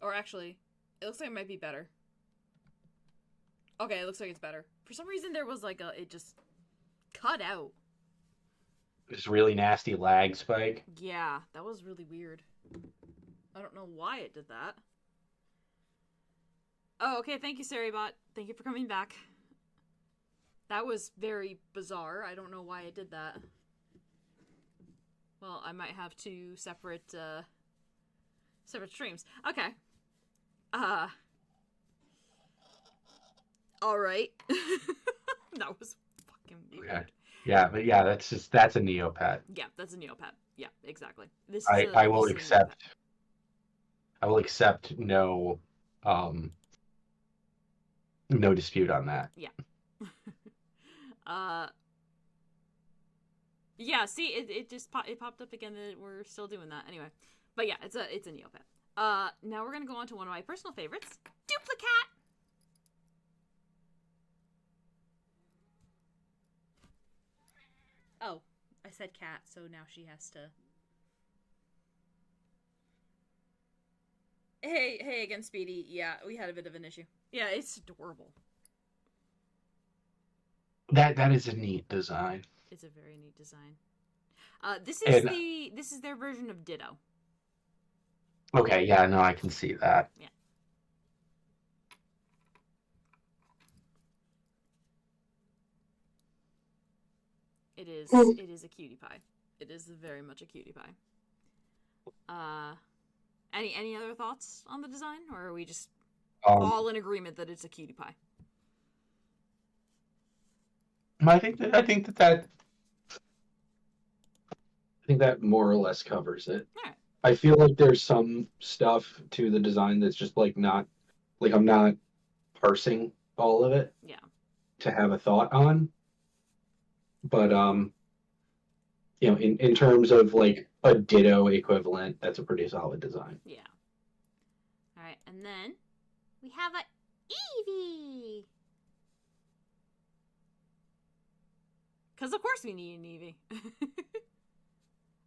Or actually, it looks like it might be better. Okay, it looks like it's better. For some reason, there was like it just cut out. This really nasty lag spike. Yeah, that was really weird. I don't know why it did that. Oh, okay, thank you, Saribot. Thank you for coming back. That was very bizarre. I don't know why it did that. Well, I might have two separate streams. Okay. Alright. That was fucking weird. Okay. Yeah, but yeah, that's a Neopet. Yeah, that's a Neopet. Yeah, exactly. This is I will this is accept. I will accept no dispute on that. Yeah. Yeah, see, it just it popped up again that we're still doing that. Anyway. But yeah, it's a Neopet. Now we're gonna go on to one of my personal favorites, Duplicat. Oh, I said cat, so now she has to. Hey again, Speedy. Yeah, we had a bit of an issue. Yeah, it's adorable. That is a neat design. It's a very neat design. This is their version of Ditto. Okay, yeah, no, I can see that. Yeah. It is a cutie pie. It is very much a cutie pie. Any other thoughts on the design, or are we just all in agreement that it's a cutie pie? I think that more or less covers it. All right. I feel like there's some stuff to the design that's just like not, like I'm not parsing all of it. Yeah. To have a thought on. But you know, in terms of like a Ditto equivalent, that's a pretty solid design. Yeah. All right, and then we have a Eevee. Because of course we need an Eevee.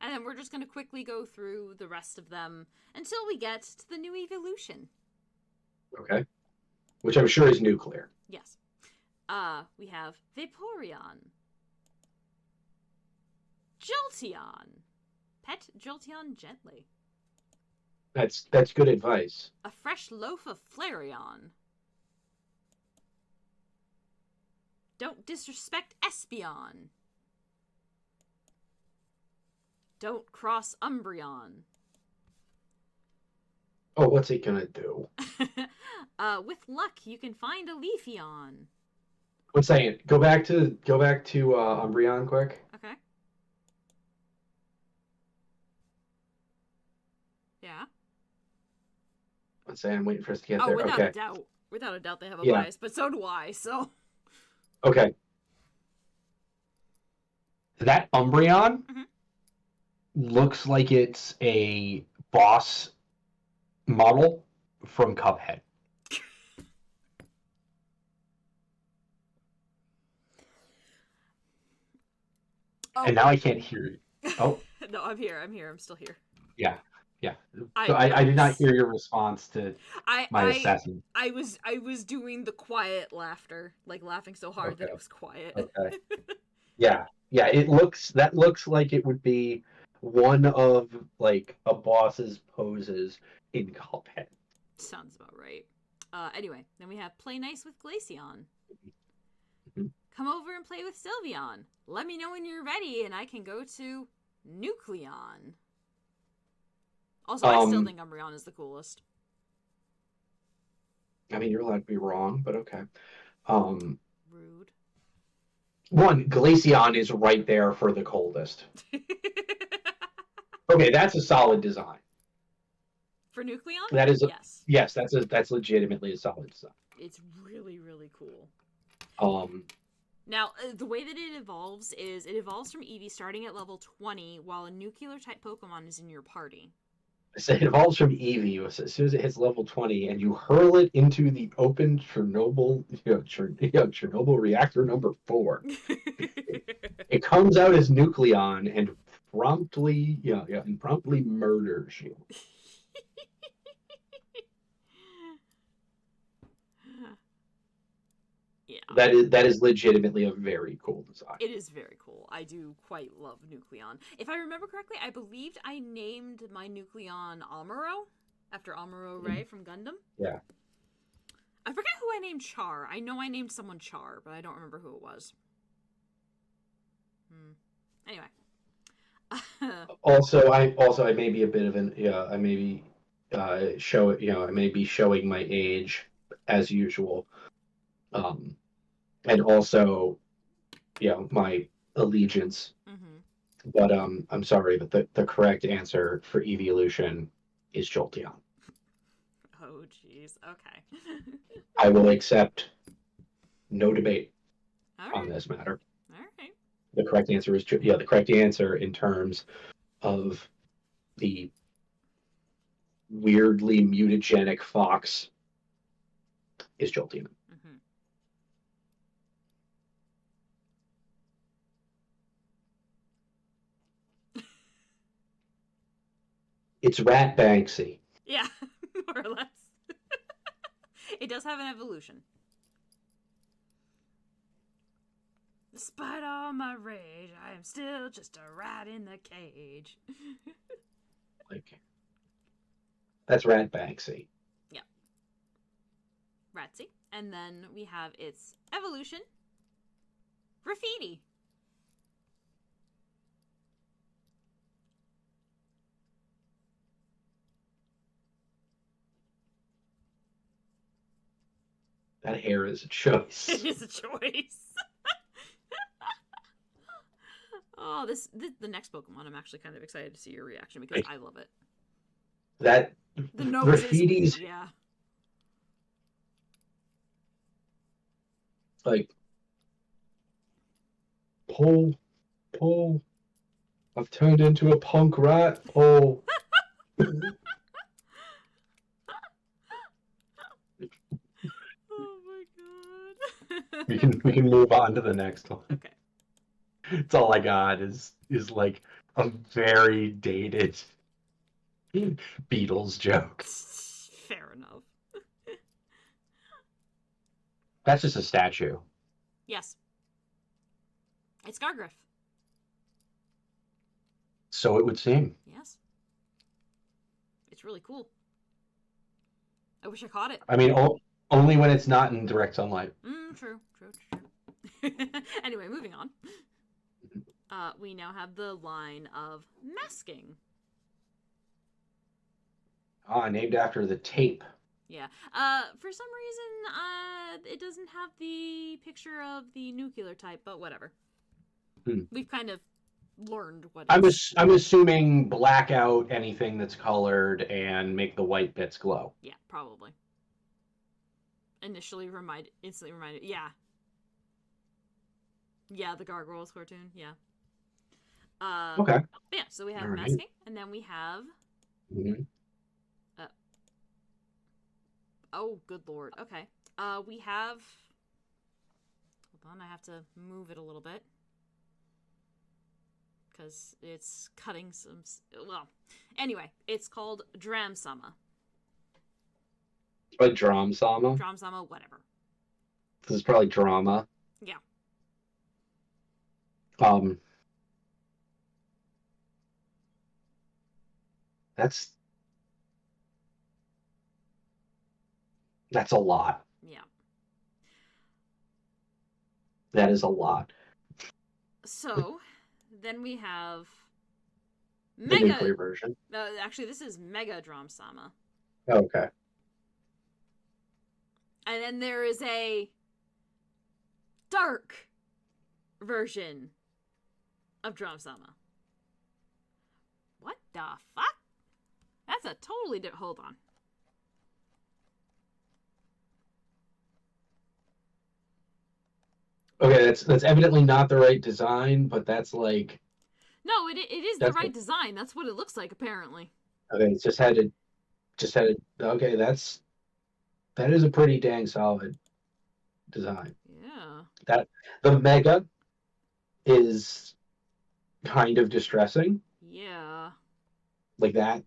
And then we're just going to quickly go through the rest of them until we get to the new evolution. Okay. Which I'm sure is nuclear. Yes. We have Vaporeon. Jolteon. Pet Jolteon gently. That's good advice. A fresh loaf of Flareon. Don't disrespect Espeon. Don't cross Umbreon. Oh, what's it gonna do? With luck, you can find a Leafeon. One second. Go back to Umbreon quick. Okay. Yeah. One second. I'm waiting for us to get there. Without a doubt, they have a bias, but so do I. So. Okay. That Umbreon looks like it's a boss model from Cuphead. Oh. And now I can't hear you. Oh. No, I'm here. I'm still here. Yeah. So I did not hear your response to my assessment. I was doing the quiet laughter, like laughing so hard that it was quiet. Okay. Yeah. That looks like it would be one of like a boss's poses in Cuphead. Sounds about right. Anyway, then we have Play Nice with Glaceon. Come over and play with Sylveon. Let me know when you're ready and I can go to Nucleon. Also, I still think Umbreon is the coolest. I mean, you're allowed to be wrong, but okay. Rude. One, Glaceon is right there for the coldest. Okay, that's a solid design. For Nucleon? That is yes. That's legitimately a solid design. It's really, really cool. Now, the way that it evolves is it evolves from Eevee starting at level 20 while a nuclear-type Pokemon is in your party. So it evolves from Eevee as soon as it hits level 20, and you hurl it into the open Chernobyl reactor number 4. It comes out as Nucleon and promptly murders you. That is legitimately a very cool design. It is very cool. I do quite love Nucleon. If I remember correctly, I believed I named my Nucleon Amuro after Amuro Ray from Gundam. Yeah. I forget who I named Char. I know I named someone Char, but I don't remember who it was. Anyway. I may be a bit of an I may be I may be showing my age as usual, and also my allegiance. Mm-hmm. But I'm sorry, but the correct answer for evolution is Jolteon. Oh, jeez. Okay. I will accept no debate All on right. this matter. All right. The correct answer is the correct answer in terms of the weirdly mutagenic fox is Jolteon. Mm-hmm. It's Rat Banksy. Yeah, more or less. It does have an evolution. Despite all my rage, I am still just a rat in the cage. Like, that's Rat Banksy. Yeah. Ratsy. And then we have its evolution. Graffiti. That hair is a choice. It is a choice. Oh, the next Pokemon, I'm actually kind of excited to see your reaction because I love it. That The nose graffiti's is weird, yeah. like pull. I've turned into a punk rat. Pull. Oh my god. we can move on to the next one. Okay. It's all I got is like a very dated Beatles joke. Fair enough. That's just a statue. Yes. It's Gargriff. So it would seem. Yes. It's really cool. I wish I caught it. I mean, only when it's not in direct sunlight. True. Anyway, moving on. We now have the line of masking. Named after the tape. Yeah. For some reason, it doesn't have the picture of the nuclear type, but whatever. We've kind of learned what it's... I'm assuming black out anything that's colored and make the white bits glow. Yeah, probably. Instantly reminded. Yeah. Yeah, the Gargoyles cartoon. Yeah. Okay. Yeah, so we have All right. masking, and then we have... Mm-hmm. Oh, good lord. Okay. We have... Hold on, I have to move it a little bit. Because it's cutting some... Well, anyway, it's called Dramsama. Like Dramsama? Dramsama, whatever. This is probably drama. Yeah. That's a lot. Yeah. That is a lot. So, then we have... The nuclear version. Actually, this is Mega Dramsama. Okay. And then there is a dark version of Dramsama. What the fuck? That's a totally different... Hold on. Okay, that's evidently not the right design, but that's like... No, it is the right design. That's what it looks like, apparently. Okay, it's just had to... Okay, that is a pretty dang solid design. Yeah. The Mega is kind of distressing. Yeah. Like that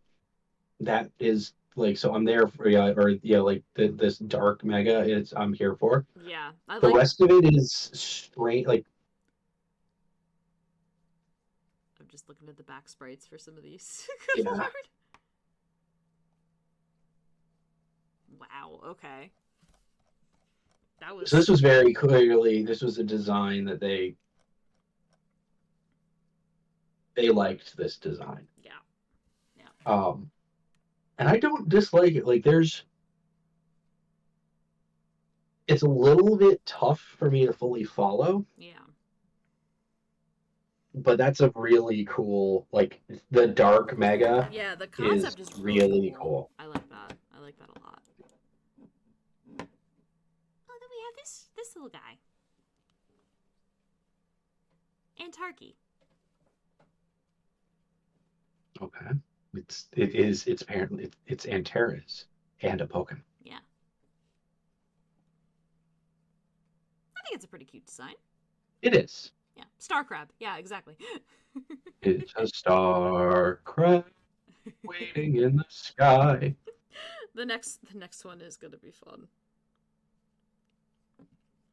is like so I'm there for like this dark mega is I'm here for. Yeah, I The like. rest of it is straight like I'm just looking at the back sprites for some of these. Good yeah. lord. Wow. Okay. That So this was. was very clearly this was a design that they liked this design. Yeah. Yeah. And I don't dislike it. Like it's a little bit tough for me to fully follow, Yeah. but that's a really cool like the dark mega Yeah. The is concept is really really cool. cool. I like that. I like that a lot. Oh, then we have this little guy. Antarchy. Okay. It's apparently it's Antares and a Pokemon. Yeah. I think it's a pretty cute design. It is. Yeah. Star crab. Yeah, exactly. It's a star craft waiting in the sky. The next one is gonna be fun.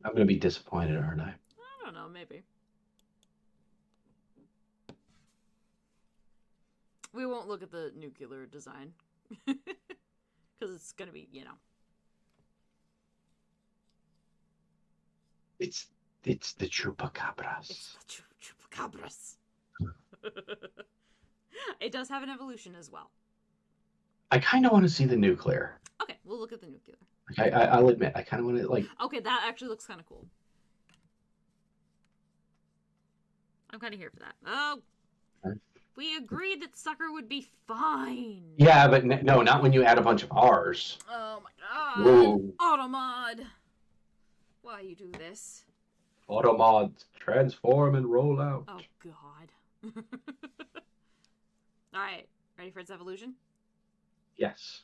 I'm gonna be disappointed, aren't I? I don't know, maybe. We won't look at the nuclear design. Because it's gonna be, It's it's the chupacabras. it's the chupacabras. It does have an evolution as well. I kind of want to see the nuclear. Okay, we'll look at the nuclear. Like, I'll admit, I kind of want to like. Okay, that actually looks kind of cool. I'm kind of here for that. Oh, we agreed that sucker would be fine. Yeah, but no, not when you add a bunch of R's. Oh my god. Whoa. Automod. Why you do this? Automods transform and roll out. Oh god. Alright, ready for its evolution? Yes.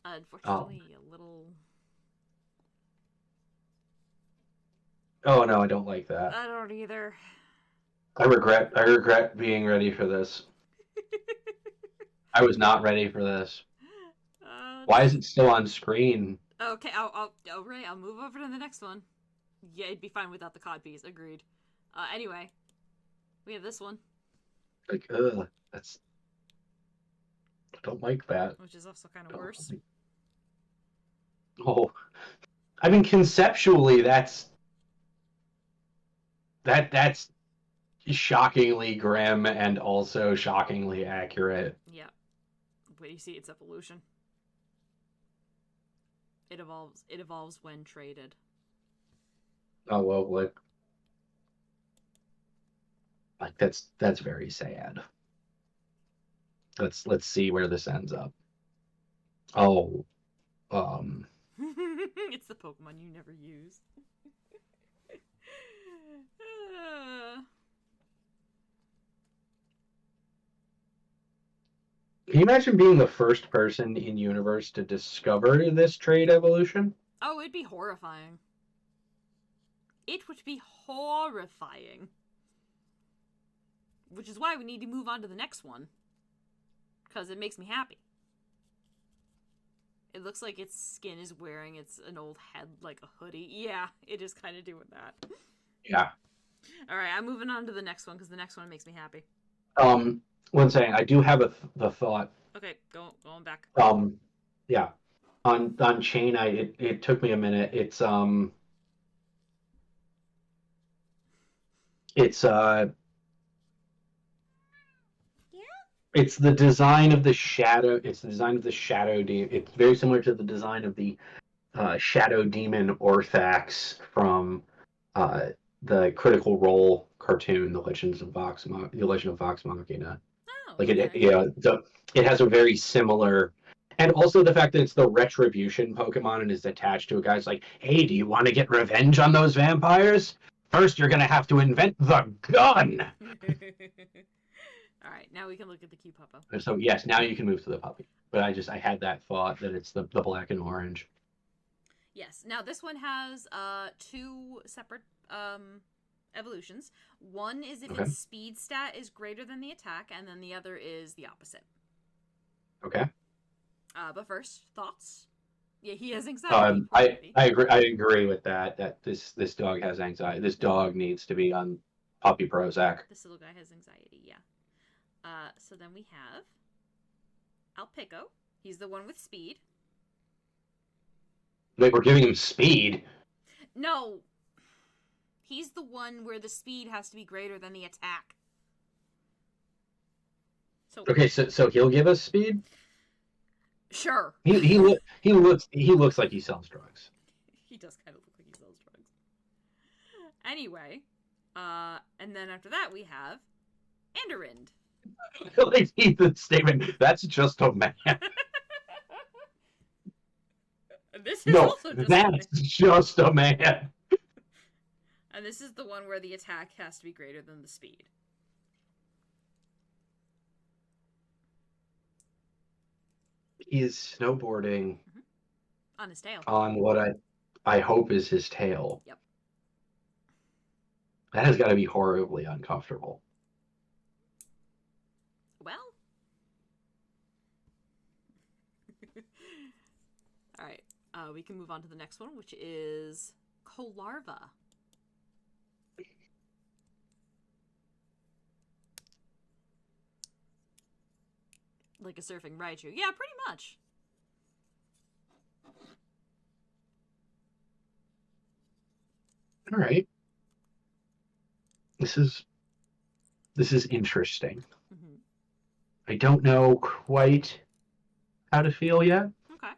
Unfortunately, a little... Oh no, I don't like that. I don't either. I regret being ready for this. I was not ready for this. Why is it still on screen? Okay, Alright, I'll move over to the next one. Yeah, it'd be fine without the codpiece, agreed. Anyway, we have this one. Like, that's... I don't like that. Which is also kind of worse. Oh. I mean, conceptually, that's shockingly grim and also shockingly accurate. Yeah. But you see its evolution. It evolves when traded. Oh well, like that's very sad. Let's see where this ends up. Oh, It's the Pokemon you never use. can you imagine being the first person in universe to discover this trait evolution? Oh, it'd be horrifying. It would be horrifying. Which is why we need to move on to the next one. Because it makes me happy. It looks like its skin is wearing an old head, like a hoodie. Yeah, it is kind of doing that. Yeah. Alright, I'm moving on to the next one, because the next one makes me happy. One second, I do have the thought. Okay, going back. Yeah. On Chainite, it took me a minute. It's it's the design of the shadow. It's the design of the shadow demon. It's very similar to the design of the shadow demon Orthax from the Critical Role cartoon, The Legend of Vox Machina. Oh, Like okay. it has a very similar, and also the fact that it's the Retribution Pokemon and is attached to a guy's like, hey, do you want to get revenge on those vampires? First, you're gonna have to invent the gun. All right, now we can look at the cute puppo. So yes, now you can move to the puppy. But I had that thought that it's the black and orange. Yes. Now this one has two separate evolutions. One is if its speed stat is greater than the attack, and then the other is the opposite. Okay. But first, thoughts? Yeah, he has anxiety. Poor I baby. I agree. I agree with that. That this dog has anxiety. This dog needs to be on puppy Prozac. This little guy has anxiety. Yeah. So then we have Alpico. He's the one with speed. Wait, we're giving him speed. No, he's the one where the speed has to be greater than the attack. So Okay, so he'll give us speed. sure, He looks like he sells drugs. he does kind of look like he sells drugs. Anyway, and then after that we have Andarind. Like Ethan's statement. That's just a man. This is No, also just that's just a man. and this is the one where the attack has to be greater than the speed. He is snowboarding On his tail. on what I hope is his tail. Yep. That has got to be horribly uncomfortable. Well. Alright. We can move on to the next one, which is Kolarva. Like a surfing Raichu. Yeah, pretty much. All right. This is interesting. Mm-hmm. I don't know quite how to feel yet. Okay.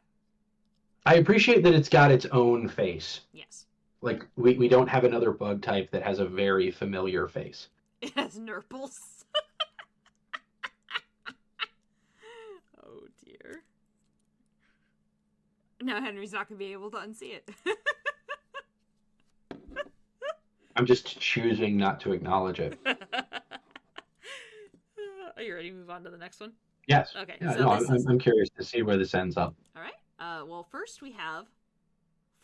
I appreciate that it's got its own face. Yes. Like we don't have another bug type that has a very familiar face. It has nurples. Oh dear. Now Henry's not going to be able to unsee it. I'm just choosing not to acknowledge it. Are you ready to move on to the next one? Yes. Okay. Yeah, So no, this I'm curious to see where this ends up. All right. Well, first we have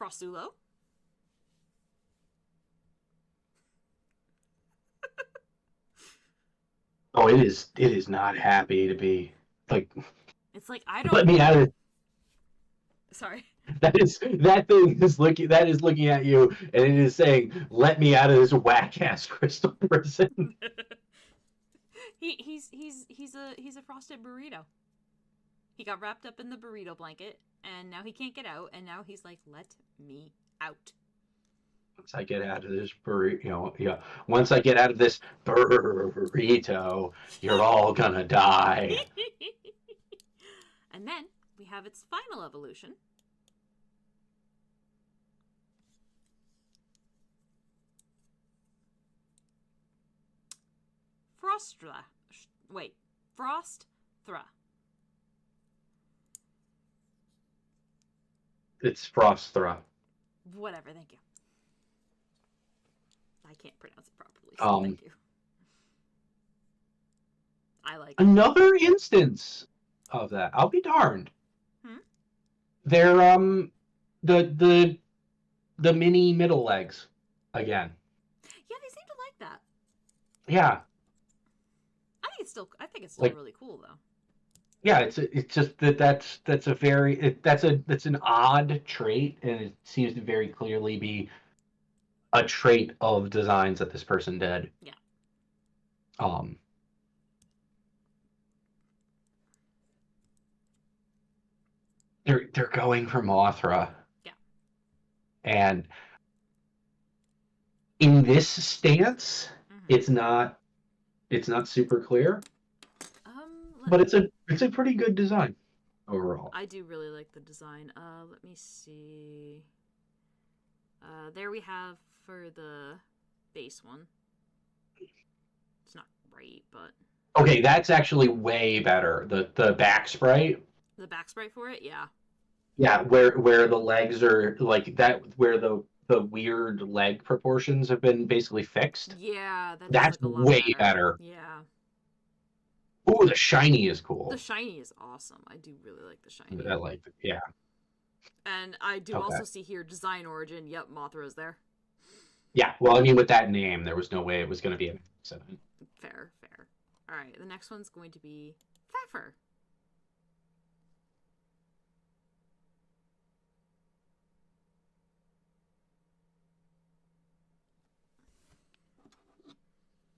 Frostulo. Oh, it is not happy to be like. It's like I don't. Let me out of. Sorry. That is looking at you, and it is saying, "Let me out of this whack ass crystal prison." He's a frosted burrito. He got wrapped up in the burrito blanket, and now he can't get out. And now he's like, "Let me out." Once I get out of this burrito, yeah. Once I get out of this burrito, you're all gonna die. And then we have its final evolution. Frostra. Wait. Frosthra. It's Frosthra. Whatever, thank you. I can't pronounce it properly, so thank you. I like another instance of that. I'll be darned. They're the mini middle legs again. Yeah, they seem to like that. Yeah. I think it's still like, really cool though. Yeah, it's just that's an odd trait, and it seems to very clearly be a trait of designs that this person did. Yeah. They're going for Mothra. Yeah. And in this stance, it's not super clear. But it's a pretty good design overall. I do really like the design. Let me see. There we have for the base one. It's not great, but okay, that's actually way better. The back sprite. The back sprite for it, yeah. Yeah, where the legs are like that, where the weird leg proportions have been basically fixed. Yeah, that's like a lot way better. Yeah. Ooh, the shiny is cool. The shiny is awesome. I do really like the shiny. I like it, yeah. And I do also see here design origin. Yep, Mothra's there. Yeah, well, I mean, with that name, there was no way it was going to be an accident. Fair. All right, the next one's going to be Pfeffer.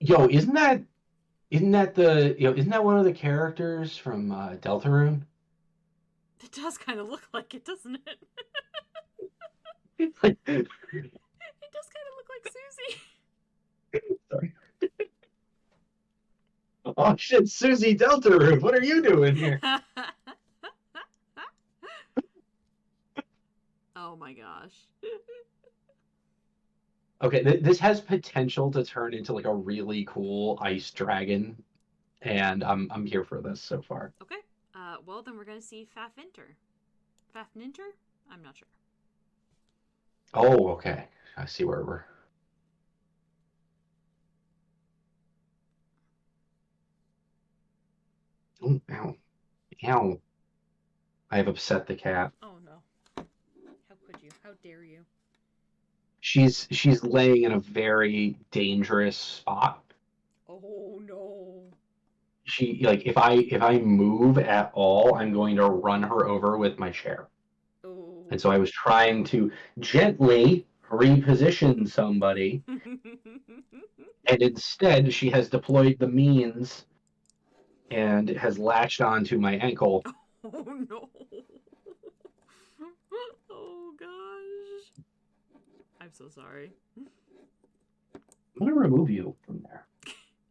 Yo, isn't that one of the characters from Deltarune? It does kind of look like it, doesn't it? Like, It does kind of look like Susie. sorry. Oh shit, Susie Deltarune, what are you doing here? Oh my gosh. Okay, this has potential to turn into like a really cool ice dragon, and I'm here for this so far. Okay. Well, then we're going to see Fafninter. Fafninter? I'm not sure. Oh, okay. I see where we're. Oh, ow, ow! I have upset the cat. Oh no. How could you? How dare you? She's laying in a very dangerous spot. Oh no. She like if I move at all, I'm going to run her over with my chair. Oh. And so I was trying to gently reposition somebody, and instead she has deployed the means and has latched onto my ankle. Oh no. Oh gosh. I'm so sorry. I'm gonna remove you from there.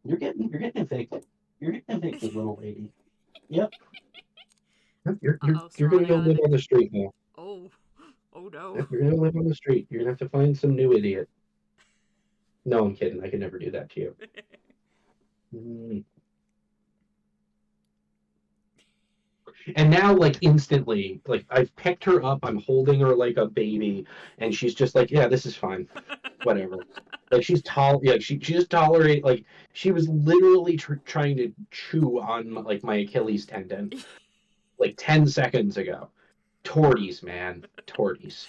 You're getting evicted. You're getting evicted, little lady. Yep. Uh-oh, You're gonna go live psoriatic. on the street now. Oh. Oh no. Yep, you're gonna live on the street. You're gonna have to find some new idiot. No, I'm kidding. I could never do that to you. Mm. And now, like instantly, like I've picked her up, I'm holding her like a baby, and she's just like, yeah, this is fine, whatever. Like yeah, she just tolerate. Like she was literally trying to chew on like my Achilles tendon like 10 seconds ago. Torties, man, torties.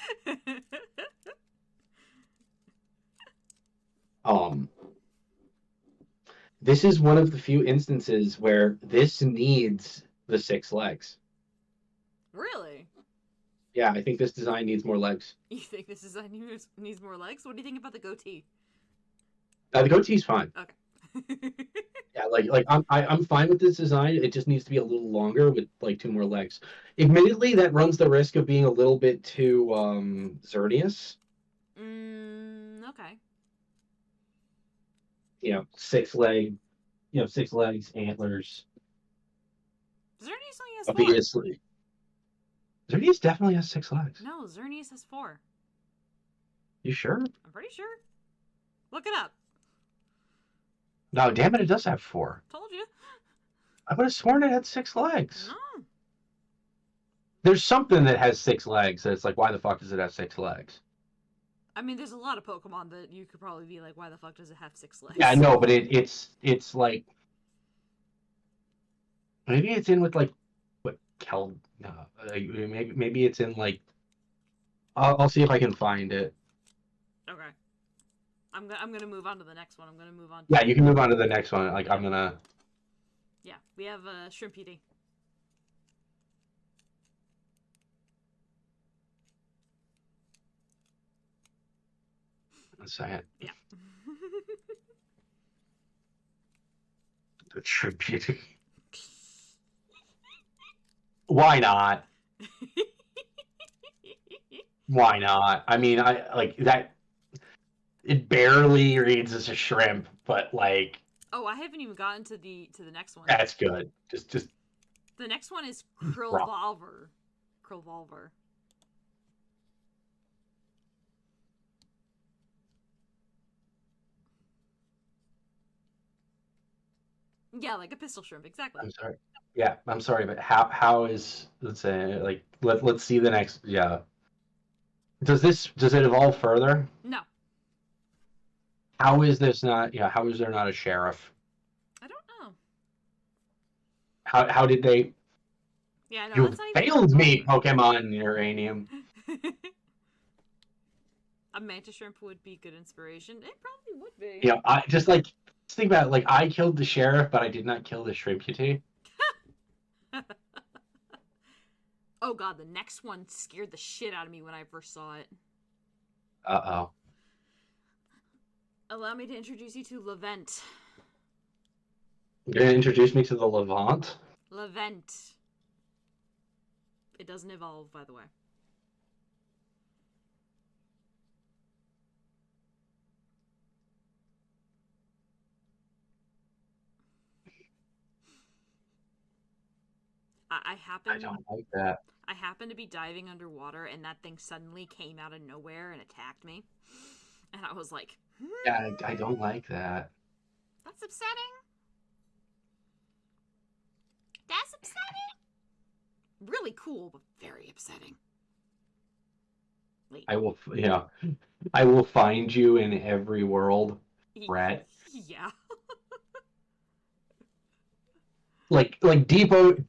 Um, this is one of the few instances where this needs the 6 legs. Really? Yeah, I think this design needs more legs. You think this design needs more legs? What do you think about the goatee? The goatee's fine. Okay. Yeah, I'm fine with this design. It just needs to be a little longer with like 2 more legs. Admittedly, that runs the risk of being a little bit too Xerneas. Okay. 6 legs, antlers. Xerneas only has 4. Obviously, Xerneas definitely has 6 legs. No, Xerneas has 4. You sure? I'm pretty sure. Look it up. No, damn it, it does have 4. Told you. I would have sworn it had 6 legs. No. There's something that has 6 legs. That it's like, why the fuck does it have 6 legs? I mean, there's a lot of Pokemon that you could probably be like, why the fuck does it have 6 legs? Yeah, no, but it's like maybe it's in with like what Kel. No, maybe it's in like. I'll see if I can find it. Okay. I'm gonna move on to the next one. I'm gonna move on. Yeah, you can move on to the next one. Like I'm gonna. Yeah, we have Shrimpy. One second. Yeah. The tribute. Why not? Why not? I mean, I like that. It barely reads as a shrimp, but like. Oh, I haven't even gotten to the next one. That's good. Just. The next one is Krillvolver. Krillvolver. Yeah, like a pistol shrimp, exactly. I'm sorry. Yeah, I'm sorry, but how is let's say like let's see the next. Yeah. Does it evolve further? No. How is this not? Yeah. How is there not a sheriff? I don't know. How did they? Yeah, no, You that's not even failed me, Pokemon Uranium. A mantis shrimp would be good inspiration. It probably would be. You know, I just like think about it, like I killed the sheriff, but I did not kill the shrimputee. Oh god, the next one scared the shit out of me when I first saw it. Uh-oh. Allow me to introduce you to Levent. You're gonna introduce me to the Levant? Levent. It doesn't evolve, by the way. I I happen don't like that. I happened to be diving underwater, and that thing suddenly came out of nowhere and attacked me. And I was like, Yeah, I don't like that. that's upsetting. That's upsetting. Really cool, but very upsetting. Wait. I will, I will find you in every world, Brett. Yeah.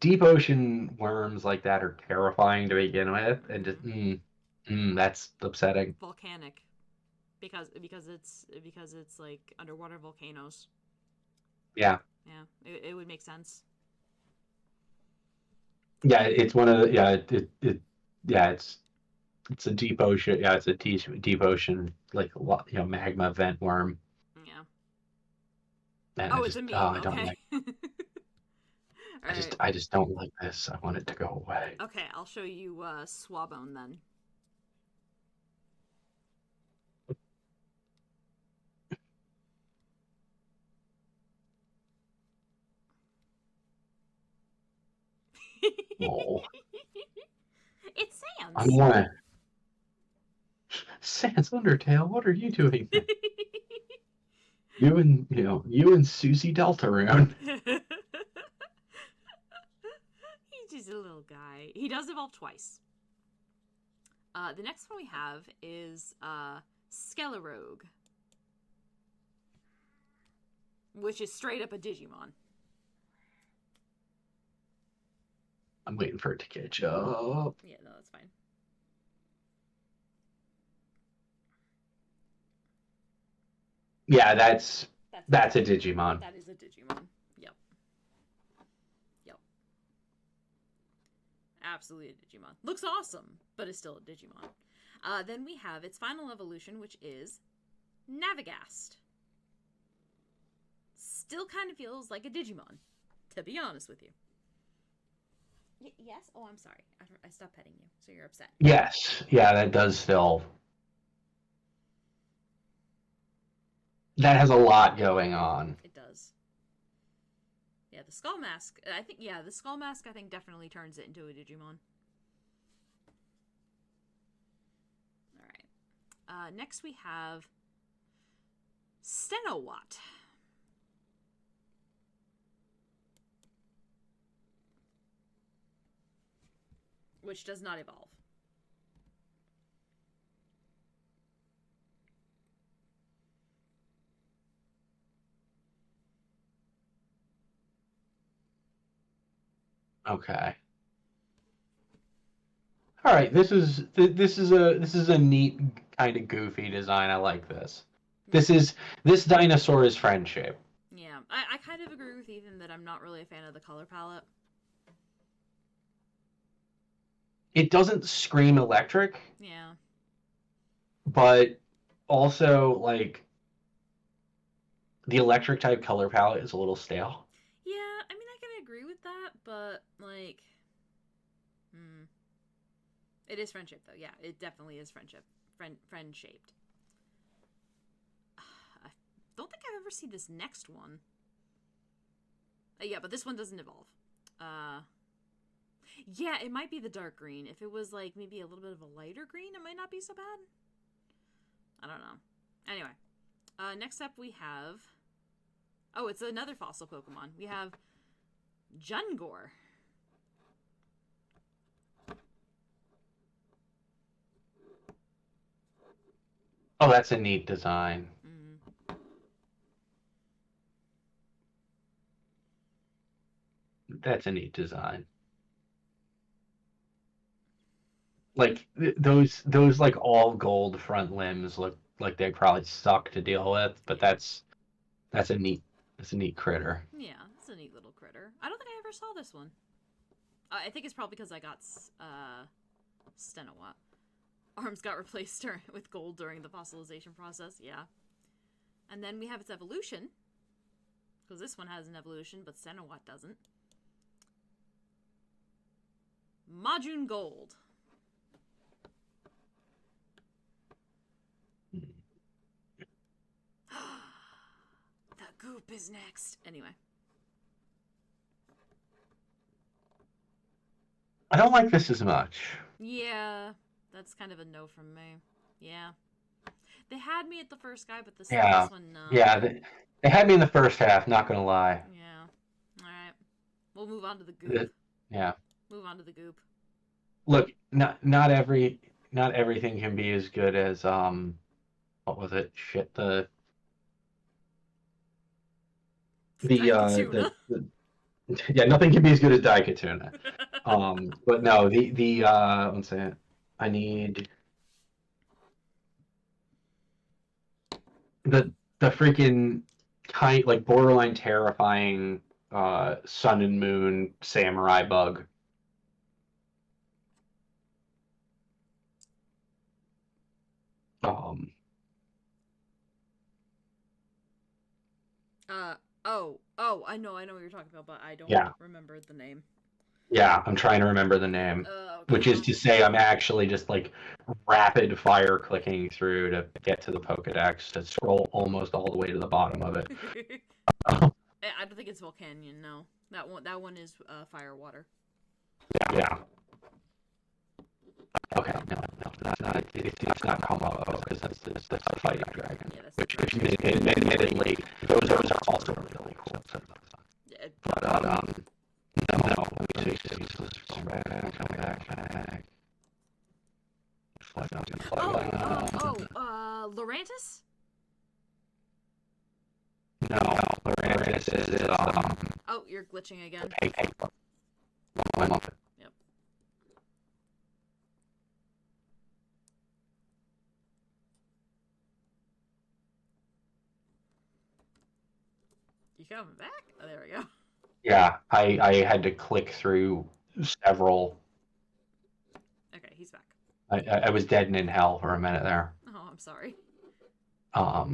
Deep ocean worms like that are terrifying to begin with, and just that's upsetting. Volcanic. Because it's like underwater volcanoes. Yeah, Yeah, it would make sense. yeah, it's one of the yeah, it's a deep ocean, yeah, it's a deep ocean like a lot, magma vent worm, Yeah. and Oh, it's a oh, meme. I don't Okay. like, All right. I just don't like this. I want it to go away. Okay, I'll show you Swabone then. Oh, It's I Sans. want to. Sans Undertale, what are you doing there? You and Susie Deltarune. He's just a little guy. He does evolve twice. The next one we have is Skellerogue, which is straight up a Digimon. I'm waiting for it to catch up. Yeah, no, that's fine. Yeah, that's a Digimon. Digimon. That is a Digimon. Yep. Yep. Absolutely a Digimon. Looks awesome, but it's still a Digimon. Then we have its final evolution, which is Navigast. Still kind of feels like a Digimon, to be honest with you. Yes? Oh, I'm sorry. I stopped petting you, so you're upset. Yes, yeah, that does still. That has a lot going on. It does. Yeah, the Skull Mask. I think, yeah, the Skull Mask, I think, definitely turns it into a Digimon. Alright. Next we have Stenowatt. Which does not evolve. Okay. All right, this is a neat kind of goofy design. I like this. This dinosaur is friend shape. Yeah, I kind of agree with Ethan that I'm not really a fan of the color palette. It doesn't scream electric, Yeah. but also like the electric type color palette is a little stale. Yeah, I mean, I can agree with that, but, like, it is friendship, though. Yeah, it definitely is friendship. Friend-shaped. I don't think I've ever seen this next one. Yeah, but this one doesn't evolve. Yeah, it might be the dark green. If it was, like, maybe a little bit of a lighter green, it might not be so bad. I don't know. Anyway. Next up we have... Oh, it's another fossil Pokemon. We have Jungor. Oh, that's a neat design. That's a neat design. Like those like all gold front limbs look like they probably suck to deal with, but Yeah. that's a neat critter. Yeah, it's a neat little critter. I don't think I ever saw this one. I think it's probably because I got Stenowatt. Arms got replaced with gold during the fossilization process. Yeah. And then we have its evolution, Because this one has an evolution, but Senowat doesn't. Majun Gold. The goop is next. Anyway. I don't like this as much. Yeah, that's kind of a no from me. Yeah. They had me at the first guy, but this one, no. Yeah, they had me in the first half, not gonna lie. Yeah. Alright. We'll move on to the goop. Yeah. Move on to the goop. Look, not everything can be as good as what was it? Shit, the yeah, nothing can be as good as Daikatuna. But no, the one second. I need the freaking kind, like, borderline terrifying sun and moon samurai bug. I know what you're talking about, but I don't remember the name. Yeah, I'm trying to remember the name. Which is to say, I'm actually just like rapid fire clicking through to get to the Pokedex to scroll almost all the way to the bottom of it. I don't think it's Volcanion, no. That one is Fire Water. Yeah. Okay, no, that's not. It's not Komodo because that's a fighting dragon. Yeah, which admittedly, those are also really cool. Yeah. But no. Let me take back. Lurantis? No, Lurantis is Oh, you're glitching again. Yep. You coming back? Oh, there we go. Yeah, I had to click through several. Okay, he's back. I was dead and in hell for a minute there. Oh, I'm sorry. I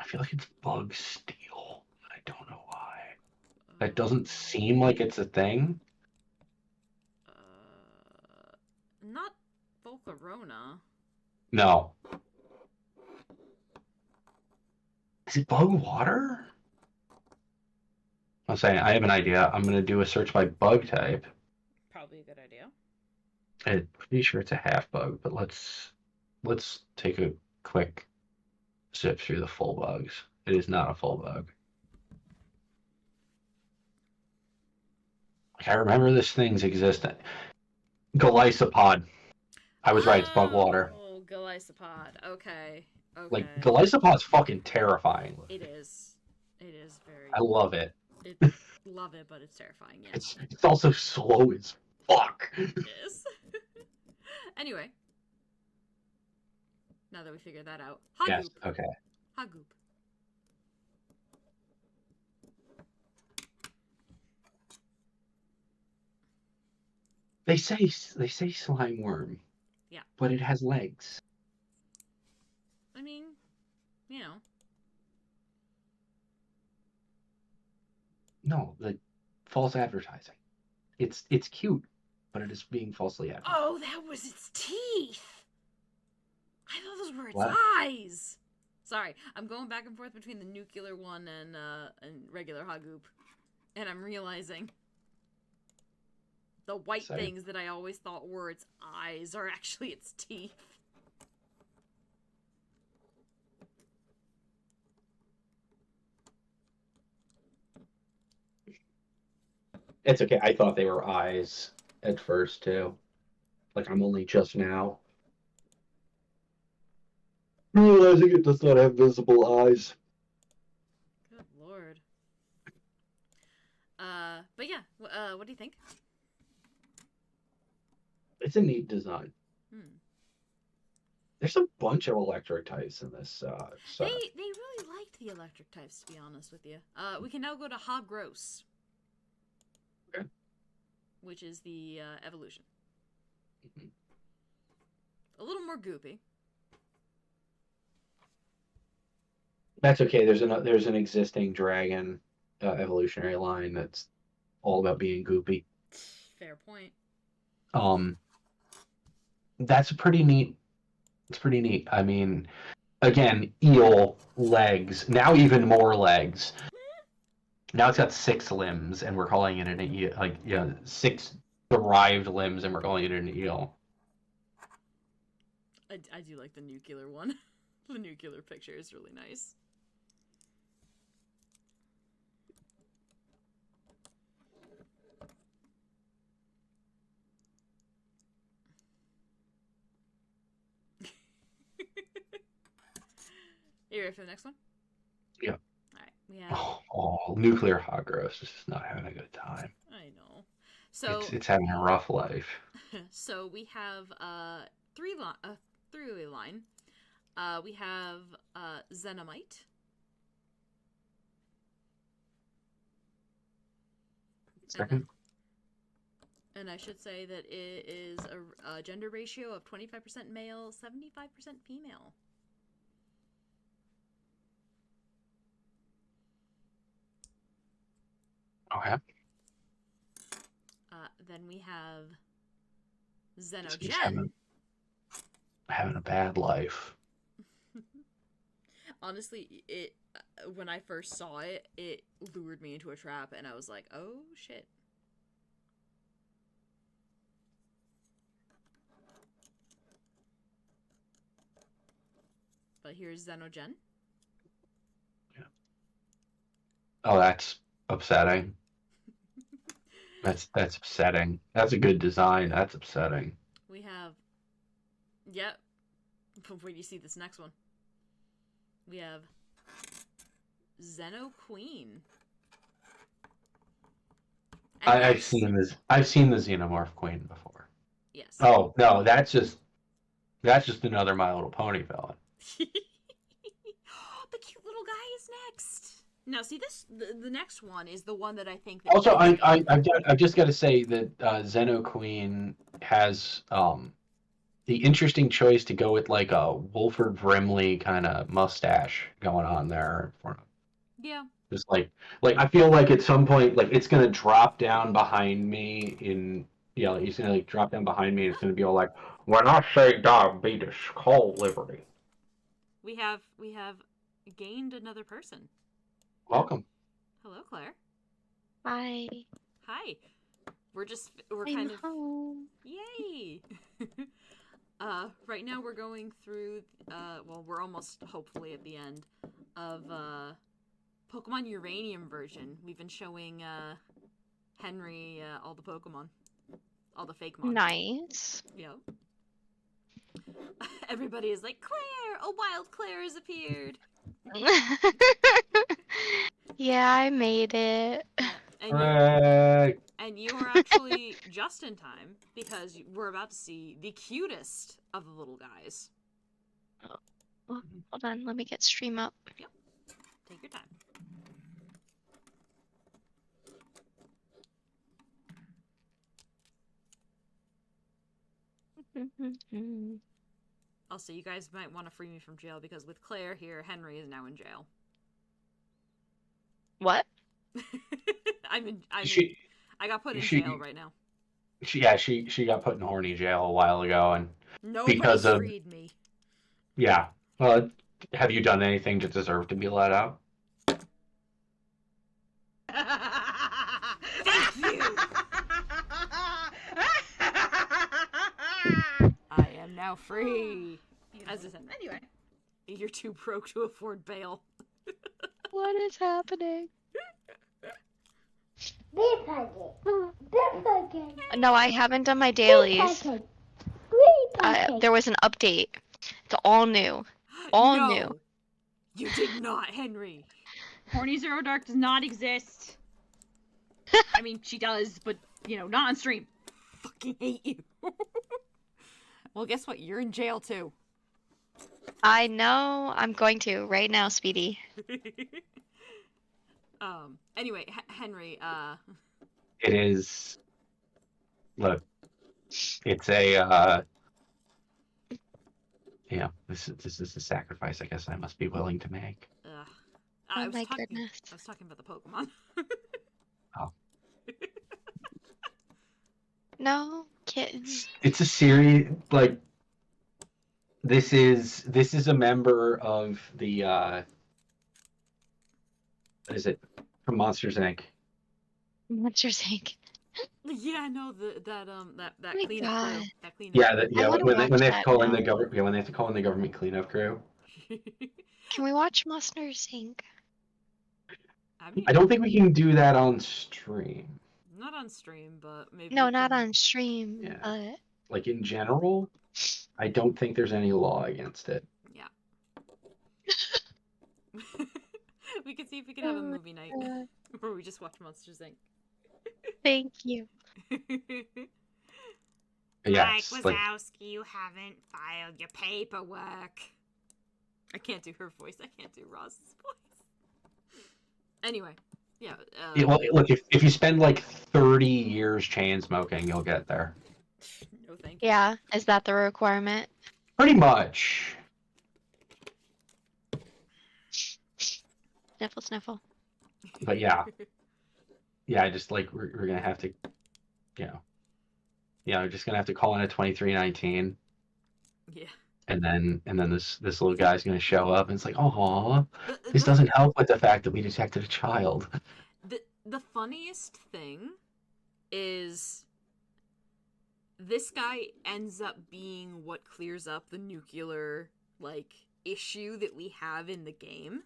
feel like it's Bug Steel. I don't know why. That doesn't seem like it's a thing. Not Volcarona. No. Is it Bug Water? I'm saying I have an idea. I'm gonna do a search by bug type. Probably a good idea. I'm pretty sure it's a half bug, but let's take a quick zip through the full bugs. It is not a full bug. I remember this thing's existence. Galisopod. I was right. It's bug water. Oh, Galisopod. Okay. Like, Galisopod's fucking terrifying. It is. It is very. I love it. Love it, but it's terrifying. Yeah. It's also slow as fuck. It is. Anyway. Now that we figured that out. Hagoop. Yes. Okay. Hagoop. They say slime worm. Yeah. But it has legs. I mean, you know. No, the false advertising. It's cute, but it is being falsely advertised. Oh, that was its teeth. I thought those were its eyes. Sorry, I'm going back and forth between the nuclear one and regular Hagoop, and I'm realizing the white things that I always thought were its eyes are actually its teeth. It's okay. I thought they were eyes at first too. Like, I'm only just now realizing it does not have visible eyes. Good lord. But yeah, what do you think? It's a neat design. There's a bunch of electric types in this set. They really liked the electric types, to be honest with you. We can now go to Hoggross. Okay. Which is the evolution. A little more goopy. That's okay. There's an existing dragon evolutionary line that's all about being goopy. Fair point. That's pretty neat. It's pretty neat. I mean, again, eel legs. Now even more legs. Now it's got 6 limbs, and we're calling it an eel. Like, 6 derived limbs, and we're calling it an eel. I do like the nuclear one. The nuclear picture is really nice. You ready for the next one? Yeah. Alright, we have... Nuclear hot gross is just not having a good time. I know. So... It's having a rough life. So we have three-way line. We have Xenomite. Second. And I should say that it is a gender ratio of 25% male, 75% female. Okay. Then we have He's Xenogen. having a bad life. Honestly, when I first saw it, it lured me into a trap, and I was like, "Oh shit!" But here's Xenogen. Yeah. Oh, that's upsetting. That's upsetting. That's a good design. That's upsetting. We have, yep. Wait, do you see this next one? We have Xeno Queen. I've seen this. I've seen the Xenomorph Queen before. Yes. Oh no, that's just another My Little Pony villain. The cute little guy is next. Now, see this. The next one is the one that I think. That Also, I've just got to say that Xeno Queen has the interesting choice to go with like a Wolford Brimley kind of mustache going on there. Yeah. Just like I feel like at some point, like it's gonna drop down behind me in, he's gonna like drop down behind me and it's gonna be all like, when I say diabetes, call Liberty. We have gained another person. Welcome. Hello, Claire. Hi. Hi. We're I'm kind of home. yay. Right now we're going through well, we're almost hopefully at the end of Pokemon Uranium version. We've been showing Henry all the Pokemon. All the Fakemon. Nice. Yep. Everybody is like, Claire! A wild Claire has appeared! Yeah, I made it. And you are actually just in time because we're about to see the cutest of the little guys. Oh, hold on, let me get stream up. Yep. Take your time. Also, you guys might want to free me from jail because with Claire here, Henry is now in jail. What? I got put in jail right now. She got put in horny jail a while ago, and Nobody because of freed me. Yeah. Have you done anything to deserve to be let out? Thank you. I am now free. As I said, anyway, you're too broke to afford bail. What is happening? No, I haven't done my dailies. There was an update. It's all new. All No, new. You did not, Henry. Horny Zero Dark does not exist. I mean, she does, but, not on stream. Fucking hate you. Well, guess what? You're in jail, too. I know. I'm going to right now, Speedy. Anyway, Henry, It is... Look, it's a, this is a sacrifice I guess I must be willing to make. Ugh. Oh my goodness. I was talking about the Pokemon. Oh. No, kittens. It's a series like this is a member of the what is it from Monsters Inc. Monsters Inc. Yeah, no, that Oh my cleanup crew. God. That cleanup Yeah, crew. I want to when watch they have to that call in now. the government. Yeah, when they have to call in the government cleanup crew. Can we watch Monsters Inc? I mean, I don't think we can do that on stream. not on stream, but maybe No, we not can... on stream, Yeah. but Like in general, I don't think there's any law against it. Yeah. We could see if we can have a Oh my movie night God. where we just watch Monsters Inc. Thank you. Yeah, Mike it's like Wazowski, you haven't filed your paperwork. I can't do her voice. I can't do Ross's voice. Anyway, yeah. well, look, if you spend like 30 years chain smoking, you'll get there. No, thank you. Yeah, is that the requirement? Pretty much. Sniffle, sniffle. But yeah. Yeah, I just like we're gonna have to, we're just gonna have to call in a 2319, Yeah. and then this little guy's gonna show up, and it's like, oh, The- this the- doesn't help with the fact that we detected a child. The funniest thing is this guy ends up being what clears up the nuclear issue that we have in the game.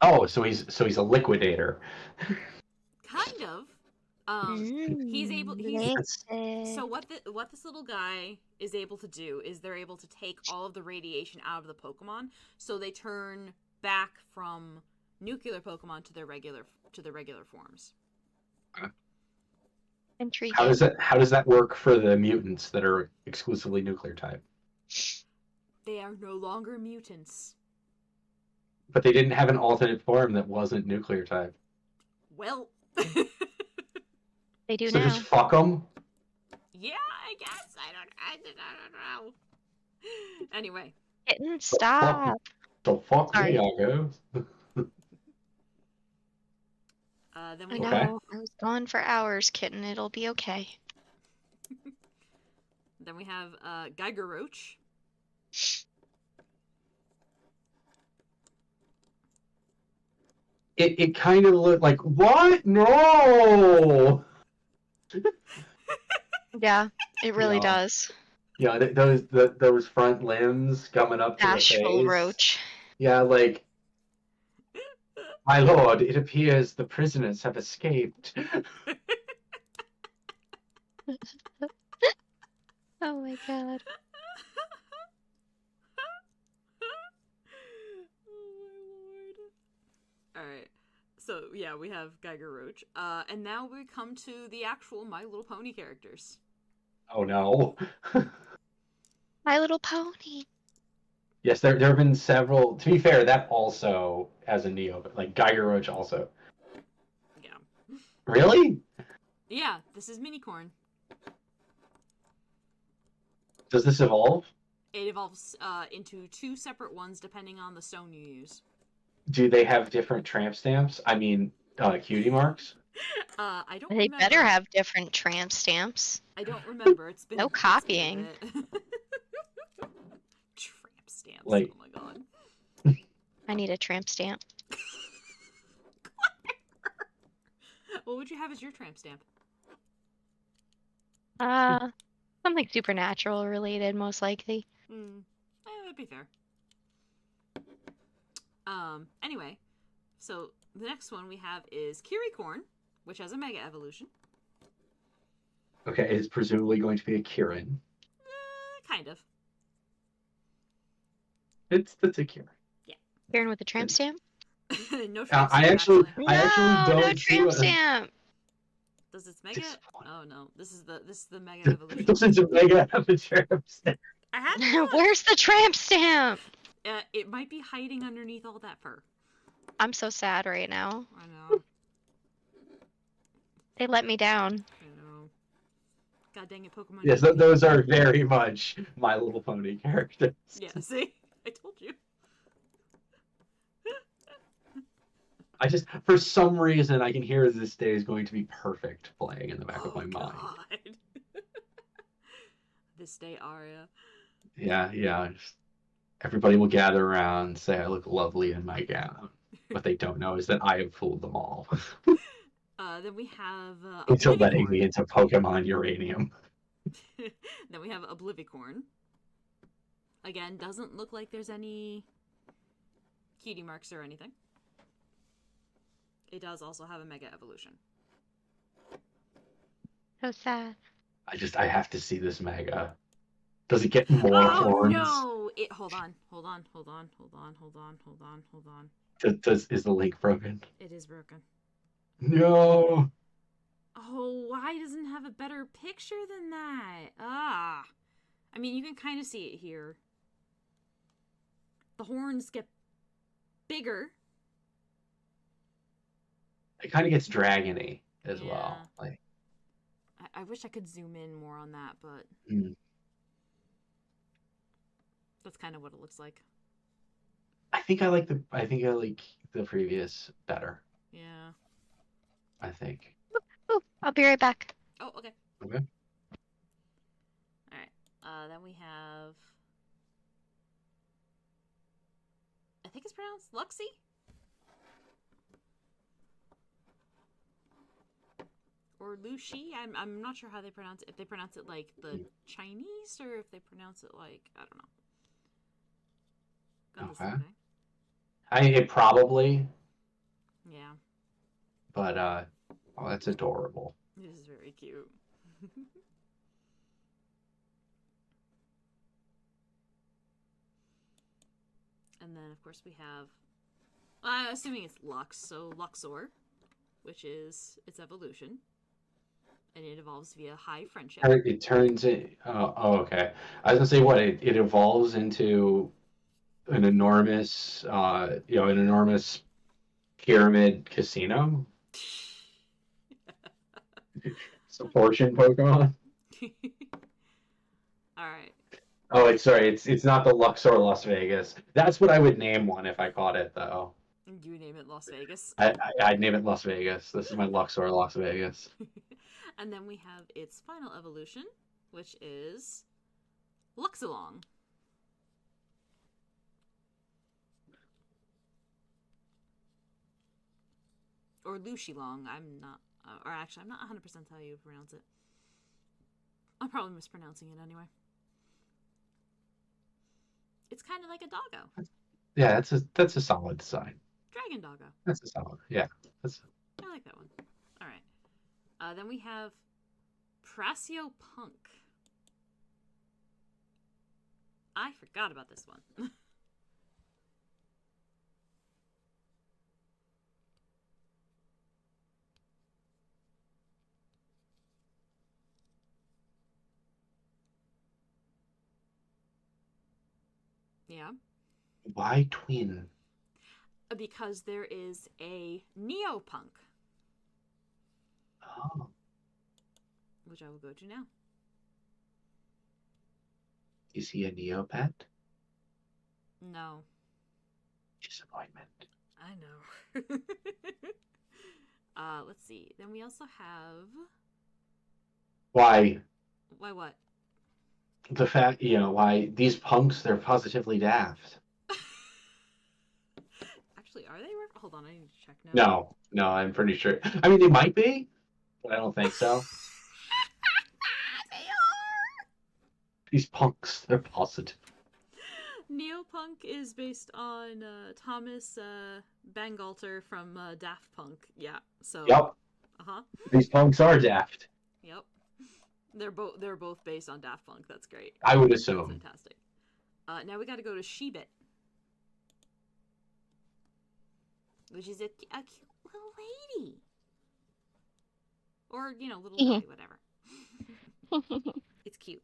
Oh, so he's a liquidator. Kind of. He's able. So what this little guy is able to do is they're able to take all of the radiation out of the Pokemon, so they turn back from nuclear Pokemon to their regular forms. Intriguing. How does that work for the mutants that are exclusively nuclear type? They are no longer mutants. But they didn't have an alternate form that wasn't nuclear type. Well, They do So now. just fuck them. yeah, I guess I don't know. Anyway, Kitten, stop. So fuck Sorry. me, I guess. then I we know. Okay. I was gone for hours, kitten. It'll be okay. have Geiger Roach. It kind of looked like, what? No! Yeah, it really No. does. Yeah, those front limbs coming up to the Bashful face. roach. Yeah, like, my lord, it appears the prisoners have escaped. Oh my god. Alright, so yeah, we have Geiger Roach. And now we come to the actual My Little Pony characters. Oh no. My Little Pony. Yes, there have been several. To be fair, that also has a Neo, but like Geiger Roach also. Yeah. Really? Yeah, this is Minicorn. Does this evolve? It evolves into two separate ones depending on the stone you use. Do they have different tramp stamps? I mean, cutie marks? I don't They remember. better have different tramp stamps. I don't remember. It's been No it's been a copying. bit. Tramp stamps. Like- Oh my god. I need a tramp stamp. What would you have as your tramp stamp? Something supernatural related, most likely. That'd be fair. Anyway, so the next one we have is Kirikorn, which has a Mega Evolution. Okay, it's presumably going to be a Kirin. Kind of. It's a Kirin. Karen with a tramp stamp? No tramp I stamp, actually don't no see tramp what- stamp. Does its Mega? Disappointing. Oh no, this is the Mega Evolution. Doesn't Omega have a tramp stamp? I had to look. Where's the tramp stamp? It might be hiding underneath all that fur. I'm so sad right now. I know. They let me down. I know. God dang it, Pokemon. Yes, those are very much My Little Pony characters. Yeah, see? I told you. I just, for some reason, I can hear this day is going to be perfect playing in the back of Oh my mind. God. This day aria. Yeah, yeah. Everybody will gather around and say I look lovely in my gown. What they don't know is that I have fooled them all Then we have into letting me Oblivicorn. into Pokemon Uranium. Then we have Oblivicorn. Again, doesn't look like there's any cutie marks or anything. It does also have a Mega Evolution. So sad. I have to see this Mega. Does it get more horns? No! Hold on. Is the link broken? It is broken. No. Oh, why doesn't it have a better picture than that? Ah. I mean, you can kind of see it here. The horns get bigger. It kind of gets dragony as Yeah. well. Like, I wish I could zoom in more on that, but that's kind of what it looks like. I think I like the previous better. Yeah. I think. Ooh, I'll be right back. Oh, okay. Okay. All right. Then we have. I think it's pronounced Luxie. Or Lushi. I'm not sure how they pronounce it. If they pronounce it like the Chinese or if they pronounce it like I don't know. Got the same thing. It probably, Yeah. but oh, that's adorable. It is very cute. And then of course we have I'm assuming it's Lux, so Luxor, which is its evolution. And it evolves via high friendship. It turns it. Oh, okay. I was gonna say what it evolves into an enormous, an enormous pyramid casino. It's a fortune Pokemon. All right. Oh, it's not the Luxor Las Vegas. That's what I would name one if I caught it though. You name it Las Vegas. I'd name it Las Vegas. This is my Luxor Las Vegas. And then we have its final evolution, which is Luxilong. Or Lushilong. I'm not 100% how you pronounce it. I'm probably mispronouncing it anyway. It's kind of like a doggo. Yeah, that's a solid design. Dragon doggo. That's a solid. Yeah, I like that one. All right. Then we have Prasiopunk. I forgot about this one. Yeah. Why twin? Because there is a Neopunk. Oh. Which I will go to now. Is he a Neopet? No. Disappointment. I know. Let's see. Then we also have... Why? Why what? The fact, why these punks, they're positively daft. Actually, are they? Hold on, I need to check now. No, I'm pretty sure. I mean, they might be, but I don't think so. They are! These punks, they're positive. Neopunk is based on Thomas Bangalter from Daft Punk. Yeah, so... Yep. Uh-huh. These punks are daft. Yep. They're both based on Daft Punk. That's great. I would assume. That's fantastic. Now we got to go to Sheebit, which is a cute little lady, or little guy, whatever. It's cute.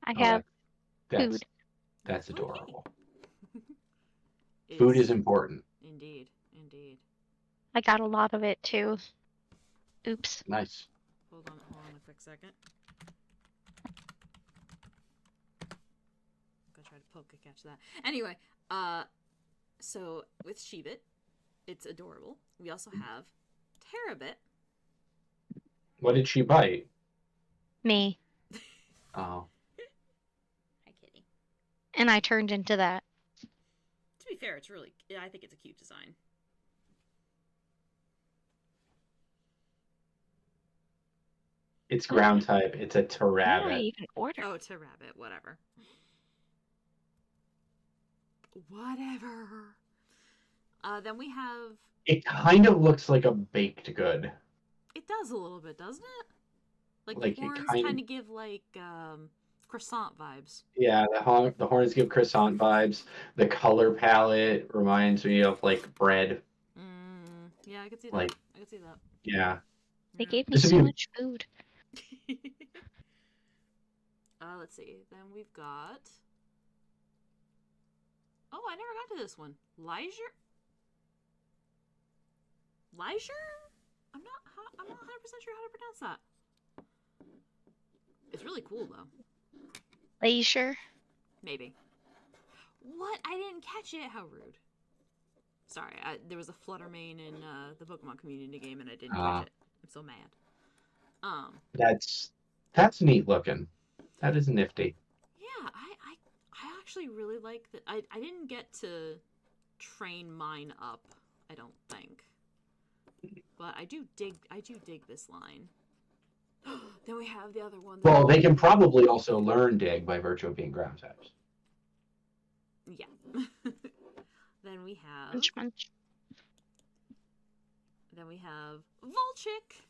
I have food. That's adorable. Okay. Food is important. Indeed. I got a lot of it too. Oops. Nice. Hold on a quick second. I'm gonna try to poke a catch that. Anyway, So with Shebit, it's adorable. We also have Terabit. What did she bite? Me. Oh. Hi, kitty. And I turned into that. To be fair, I think it's a cute design. It's ground type. It's a What did I Terabit. even order? Oh, Terabit, whatever. Whatever. Then we have... It kind of looks like a baked good. It does a little bit, doesn't it? Like Like the it horns kind kind of give like croissant vibes. Yeah, the horns give croissant vibes. The color palette reminds me of like bread. Yeah, I could see Like, that. I could see that. yeah. They gave me This would so be- much food. Let's see. Then we've got... Oh, I never got to this one. Leisure? Leisure? I'm not 100% sure how to pronounce that. It's really cool though. Leisure. Maybe. What? I didn't catch it. How rude. Sorry, there was a Fluttermane in the Pokemon community game and I didn't catch it. I'm so mad. That's neat looking. That is nifty. Yeah, I actually really like that. I didn't get to train mine up, I don't think. But I do dig this line. Then we have the other one. Well, they can probably also learn dig by virtue of being ground types. Yeah. Then we have... Munch, munch. Then we have Volchik,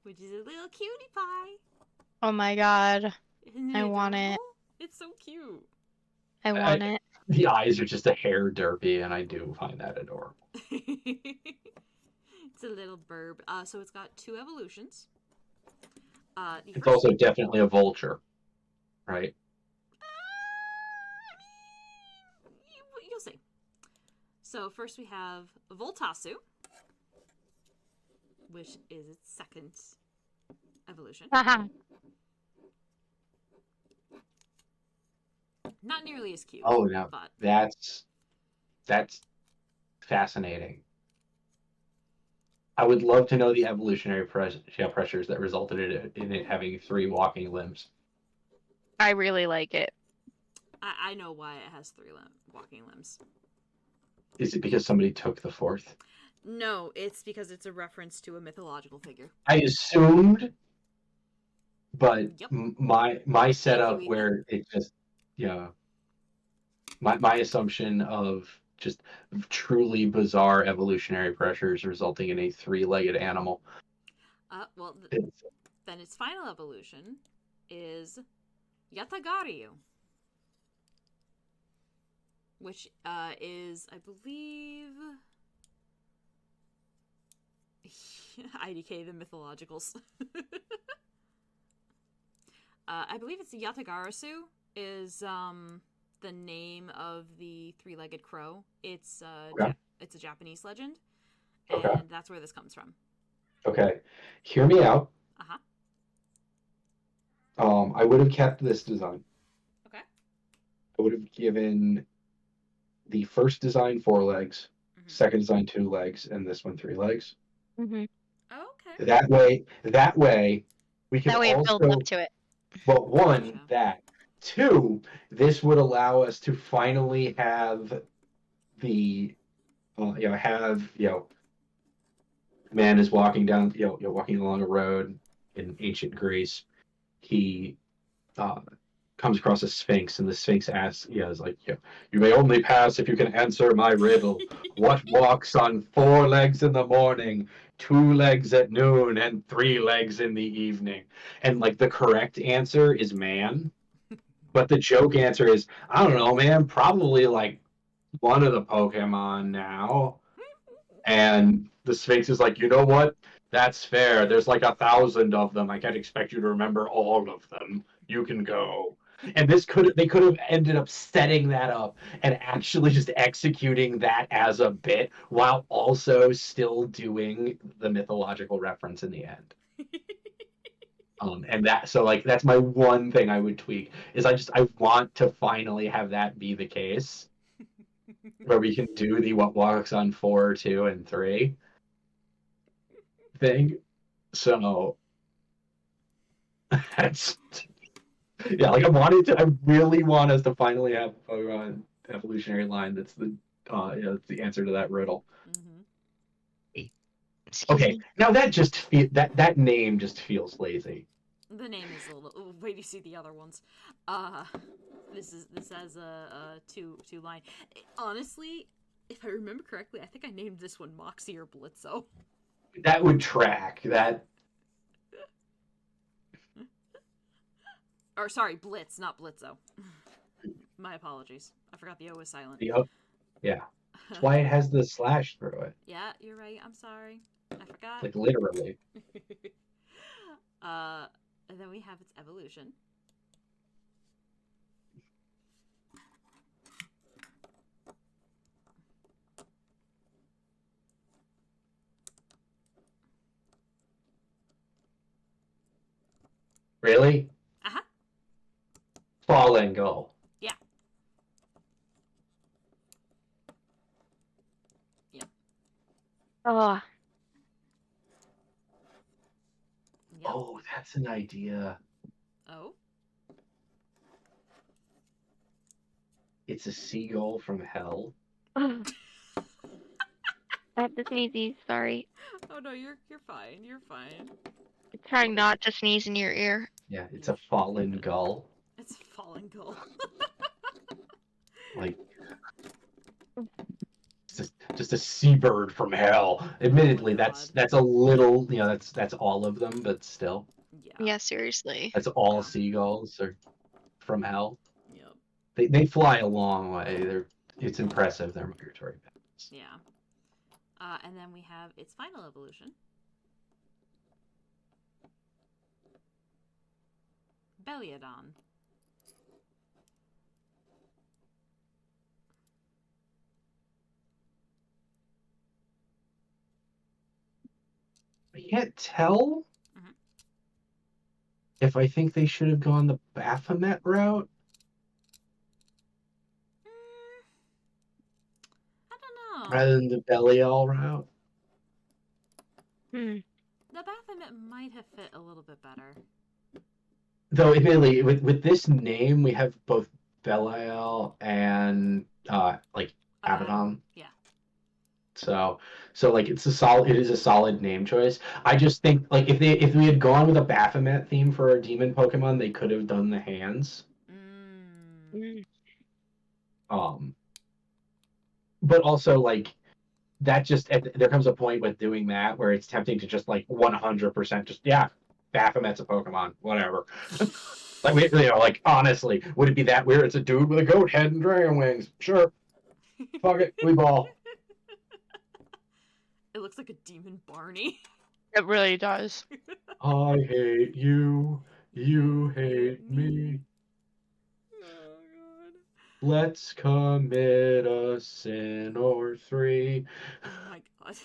which is a little cutie pie. Oh my god. Isn't it I want it. adorable? It's so cute. I want it. The eyes are just a hair derpy, and I do find that adorable. It's a little burb. So it's got 2 evolutions. It's also definitely a vulture, right? You'll see. So first we have Voltasu, which is its 2nd evolution. Haha. Not nearly as cute. Oh no, but that's fascinating. I would love to know the evolutionary pressures that resulted in it having 3 walking limbs. I really like it. I know why it has 3 walking limbs. Is it because somebody took the 4th? No, it's because it's a reference to a mythological figure. I assumed, but Yep. my setup Ethan. where it just, my assumption of just truly bizarre evolutionary pressures resulting in a 3-legged animal. Well, then its final evolution is Yatagariu, which is, I believe, IDK the mythologicals. I believe it's Yatagarasu is the name of the 3-legged crow. It's it's a Japanese legend, and that's where this comes from. Okay, hear me out. Uh-huh. I would have kept this design. Okay. I would have given the first design 4 legs, second design 2 legs, and this one 3 legs. Mm-hmm. Okay. That way we can That way it also builds up to it. Well, 1, Gotcha. that. 2, this would allow us to finally have the man is walking down, walking along a road in ancient Greece. He comes across a sphinx, and the sphinx asks, is like, you may only pass if you can answer my riddle. What walks on 4 legs in the morning, 2 legs at noon, and 3 legs in the evening? And like the correct answer is man, but the joke answer is, I don't know, man, probably like one of the Pokemon now. And the Sphinx is like, you know what? That's fair. There's like 1,000 of them. I can't expect you to remember all of them. You can go. And they could have ended up setting that up and actually just executing that as a bit while also still doing the mythological reference in the end. And that's my one thing I would tweak is I want to finally have that be the case where we can do the what walks on 4, 2, and 3 thing. So that's yeah, like I really want us to finally have a Pokemon evolutionary line that's that's the answer to that riddle. Mm-hmm. Excuse Okay, me. now that name just feels lazy. The name is a little. Oh, wait, do you see the other ones? This has a two line. Honestly, if I remember correctly, I think I named this one Moxie or Blitzo. That would track that. Or sorry, Blitz, not Blitzo. My apologies. I forgot the O was silent. Yeah, that's why it has the slash through it. Yeah, you're right. I'm sorry. I forgot. Like literally. And then we have its evolution. Really? Uh-huh. Fallen Gull. Yeah. Yep. Oh, Yep. Oh, that's an idea. Oh. It's a seagull from hell. I have to sneeze. Sorry. Oh no, you're fine. You're fine. I'm trying not to sneeze in your ear. Yeah, it's a fallen gull. It's a fallen gull. Like just a seabird from hell. Admittedly, God. that's a little, that's all of them, but still, Yeah. Yeah, seriously. that's all Yeah. seagulls are from hell. Yep. They fly a long way. It's impressive. Their migratory patterns. Yeah. And then we have its final evolution. Belliodon. I can't tell Mhm. if I think they should have gone the Baphomet route I don't know. rather than the Belial route. Hmm. The Baphomet might have fit a little bit better. Though, admittedly, with this name, we have both Belial and Abaddon. Yeah. So like it is a solid name choice. I just think like if we had gone with a Baphomet theme for our demon Pokemon, they could have done the hands. But also like that just there comes a point with doing that where it's tempting to just like 100% just Baphomet's a Pokemon, whatever. Like like honestly, would it be that weird? It's a dude with a goat head and dragon wings. Sure. Fuck it, we ball. It looks like a demon Barney. It really does. I hate you. You hate me. Oh god. Let's commit a sin or 3. Oh my god.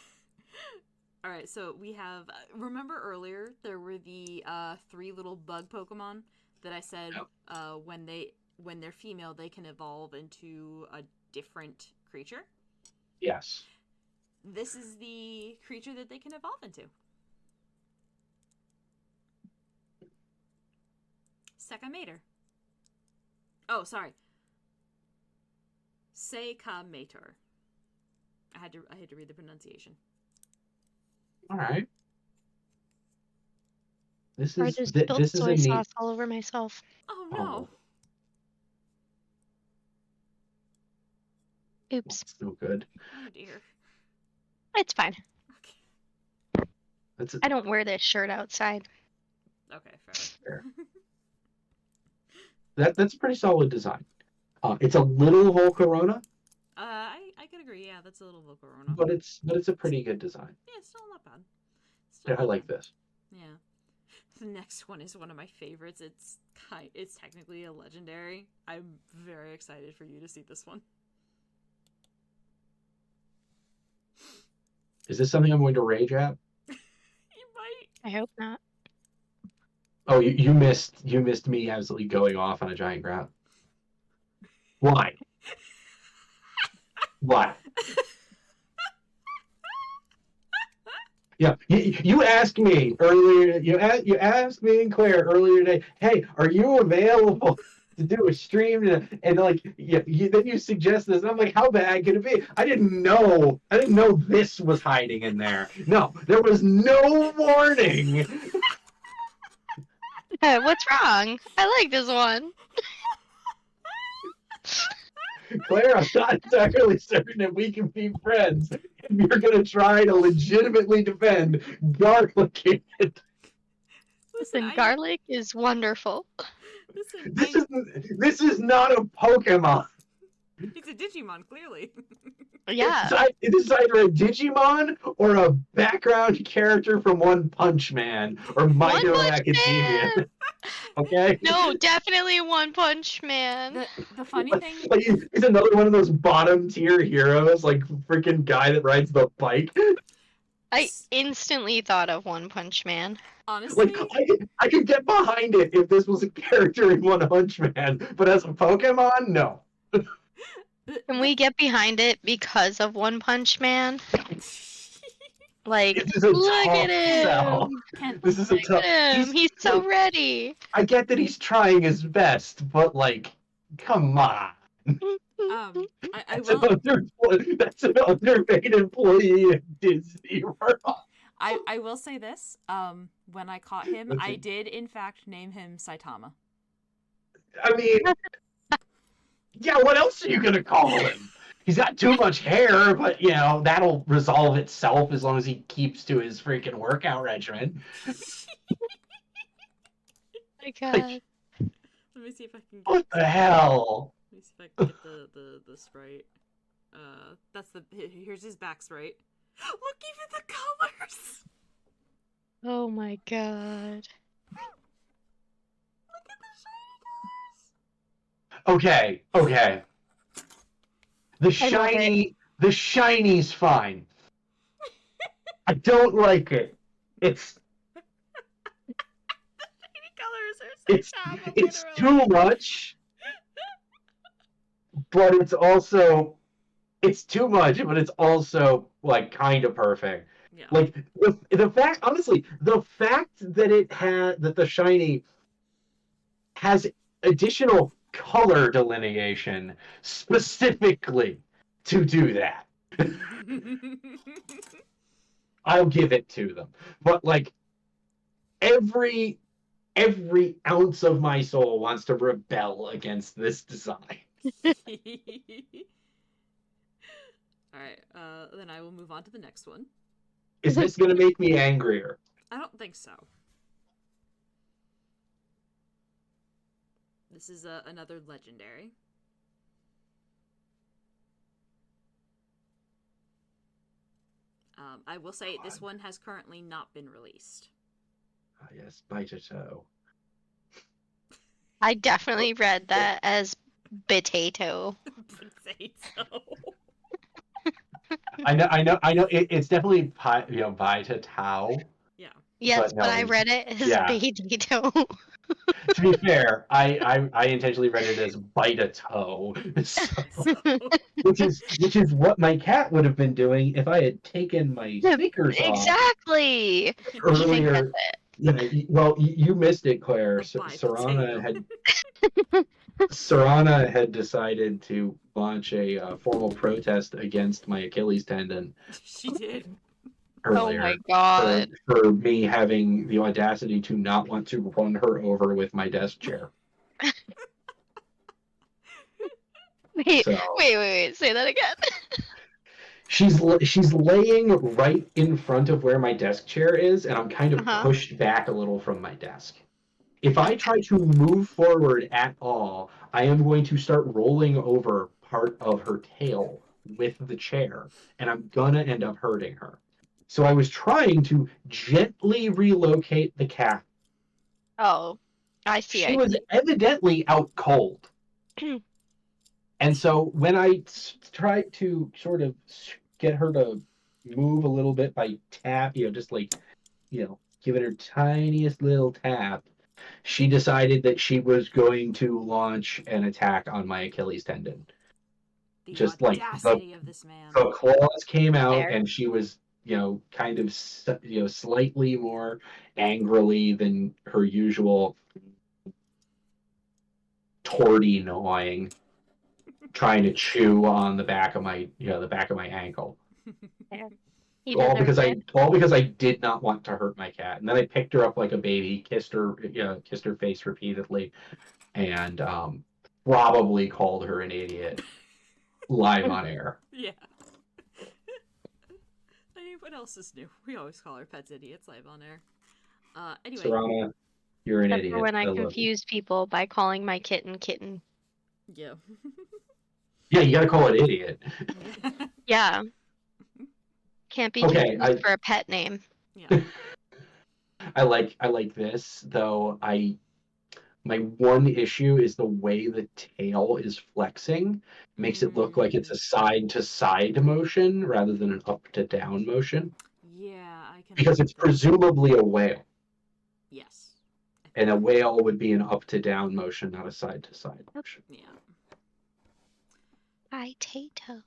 Alright, so we have. Remember earlier there were the 3 little bug Pokemon that I said when they're female they can evolve into a different creature? Yes. This is the creature that they can evolve into. Sekamator. Oh, sorry. Sekamator. I had to read the pronunciation. All right. This I is just this spilled is soy a neat. sauce all over myself. Oh no. Oops. So good. Oh dear. It's fine. Okay. I don't wear this shirt outside. Okay, fair. That's a pretty solid design. It's a little Volcarona. I could agree. Yeah, that's a little Volcarona. But it's a pretty good design. Yeah, it's still not bad. Yeah, I like this. Yeah. The next one is one of my favorites. It's technically a legendary. I'm very excited for you to see this one. Is this something I'm going to rage at? You might. I hope not. Oh, you missed me absolutely going off on a giant ground. Why? Why? Yeah, you asked me earlier. You asked me and Claire earlier today. Hey, are you available to do a stream? And like, then you suggest this. And I'm like, how bad could it be? I didn't know. I didn't know this was hiding in there. No, there was no warning. What's wrong? I like this one. Claire, I'm not entirely certain if we can be friends if you're gonna try to legitimately defend garlic. Listen, garlic is wonderful. Listen, This is not a Pokemon. it's a Digimon, clearly. Yeah. This is either a Digimon or a background character from One Punch Man or My One Hero Punch Academia. Man! Okay? No, definitely One Punch Man. The funny thing, Like, he's another one of those bottom tier heroes, like freaking guy that rides the bike. I instantly thought of One Punch Man. honestly, Like, I could get behind it if this was a character in One Punch Man, but as a Pokemon, no. Can we get behind it because of One Punch Man? Like, This is a look tough at him! sell. This is a Look tough. at him! He's so ready! I get that he's trying his best, but like, come on. I will. That's an underpaid employee at Disney World. I will say this. When I caught him, I did in fact name him Saitama. I mean, yeah. What else are you gonna call him? He's got too much hair, but that'll resolve itself as long as he keeps to his freaking workout regimen. My God. Let me see if I can get. What the hell? Let me see if I can get the sprite. That's the. Here's his back sprite. Look, even the colors. Oh my God. Look at the shiny colors. Okay. The shiny's fine. I don't like it. It's it's too much, but it's too much, but it's also like kind of perfect. Yeah. Like the fact that the shiny has additional color delineation specifically to do that. I'll give it to them. But like every ounce of my soul wants to rebel against this design. Alright, then I will move on to the next one. Is this going to make me angrier? I don't think so. This is another legendary. I will say this one has currently not been released. Ah, yes, bite a toe. I definitely read that as potato. Potato. I know. It's definitely bite a toe. Yeah. Yes, but I read it as potato. To be fair, I intentionally read it as bite a toe, which is what my cat would have been doing if I had taken my sneakers off. Exactly. Earlier. Yeah, well, you missed it, Claire. Sarana had decided to launch a formal protest against my Achilles tendon. She did. Earlier, oh my God. For me having the audacity to not want to run her over with my desk chair. Wait, say that again. She's laying right in front of where my desk chair is, and I'm kind of pushed back a little from my desk. If I try to move forward at all, I am going to start rolling over part of her tail with the chair, and I'm gonna end up hurting her. So I was trying to gently relocate the cat. Oh, I see. She was evidently out cold. And so when I tried to sort of get her to move a little bit by tap, just like, giving her tiniest little tap, she decided that she was going to launch an attack on my Achilles tendon. The Just like audacity of this man. the claws came out, Fair. and she was, kind of, slightly more angrily than her usual torty gnawing, trying to chew on the back of my, the back of my ankle. Fair. He All deserves it. because I did not want to hurt my cat, and then I picked her up like a baby, kissed her face repeatedly, and probably called her an idiot live on air. Yeah. I mean, what else is new? We always call our pets idiots live on air. Anyway. Sarana, you're an Except idiot. for when I love you. confuse people by calling my kitten kitten. Yeah. Yeah, you gotta call it idiot. Yeah. Can't be Okay, confused for a pet name. Yeah. I like this though. My one issue is the way the tail is flexing makes it look like it's a side to side motion rather than an up to down motion. Yeah, I can. Because it's presumably a whale, Yes. and a whale would be an up to down motion, not a side to side motion. Yeah. Potato.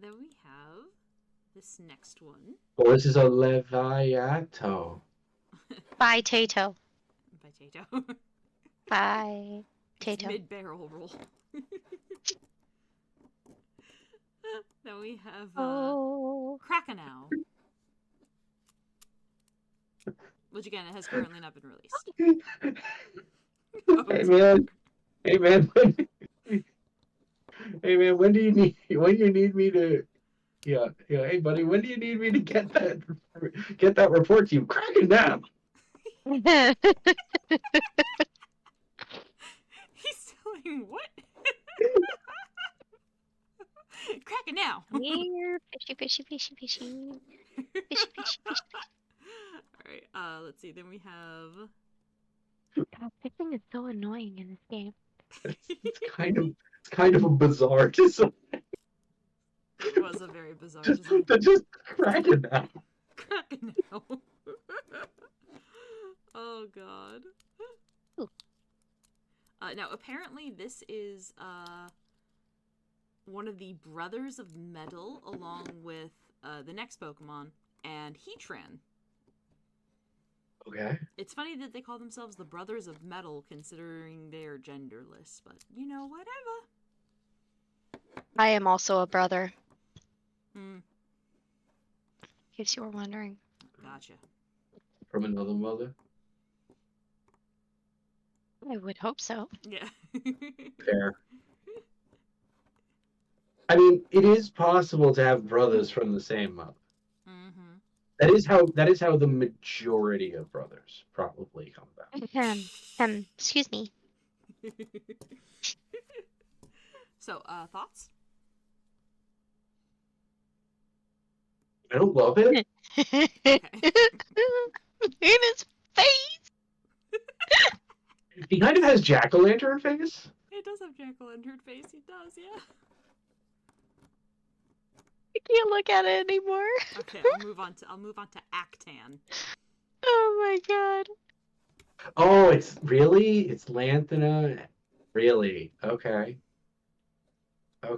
Then we have this next one. Well, this is a leviato. Potato. Potato. Potato. Mid-barrel roll. Then we have Krakenau. Which again, it has currently not been released. Hey man, when do you need me to? Yeah. Hey buddy, when do you need me to get that report to you? Cracking down. He's telling what? Cracking now. Here, fishy. Fishy. Alright, let's see. Then we have. God, fishing is so annoying in this game. It's kind of a bizarre design. It was a very bizarre design. Just cracking down. Cracking now. Oh god. Ooh. Now apparently this is one of the brothers of Metal along with the next Pokemon and Heatran. Okay. It's funny that they call themselves the Brothers of Metal considering they are genderless, but whatever. I am also a brother. Hmm. In case you were wondering. Gotcha. From another mother. I would hope so. Yeah. Fair. I mean, it is possible to have brothers from the same mother. Mm-hmm. That is how the majority of brothers probably come about. Excuse me. So, thoughts? I don't love it. Okay. In his face. He kind of has jack-o'-lantern face. It does have jack-o'-lantern face. He does, yeah. I can't look at it anymore. Okay, I'll move on to Actan. Oh my god. Oh, it's Lanthana. Really? Okay. I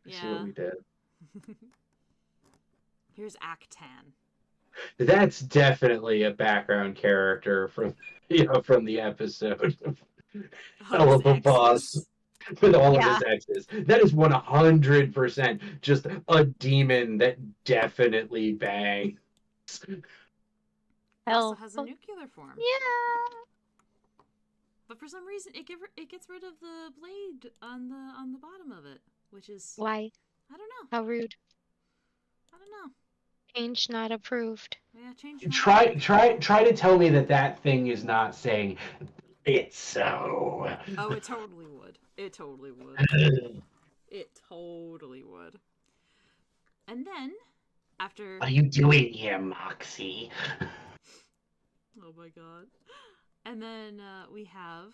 see what we did. Here's Actan. That's definitely a background character from the episode. Hell of a boss with all of his exes. That is 100% just a demon that definitely bangs. It also has a nuclear form. Yeah. But for some reason, it gets rid of the blade on the bottom of it, which is Why? I don't know. How rude. I don't know. Change not approved. Yeah, change. Try to tell me that thing is not saying it's so. Oh, it totally would. It totally would. It totally would. And then, after... What are you doing here, Moxie? Oh my god. And then we have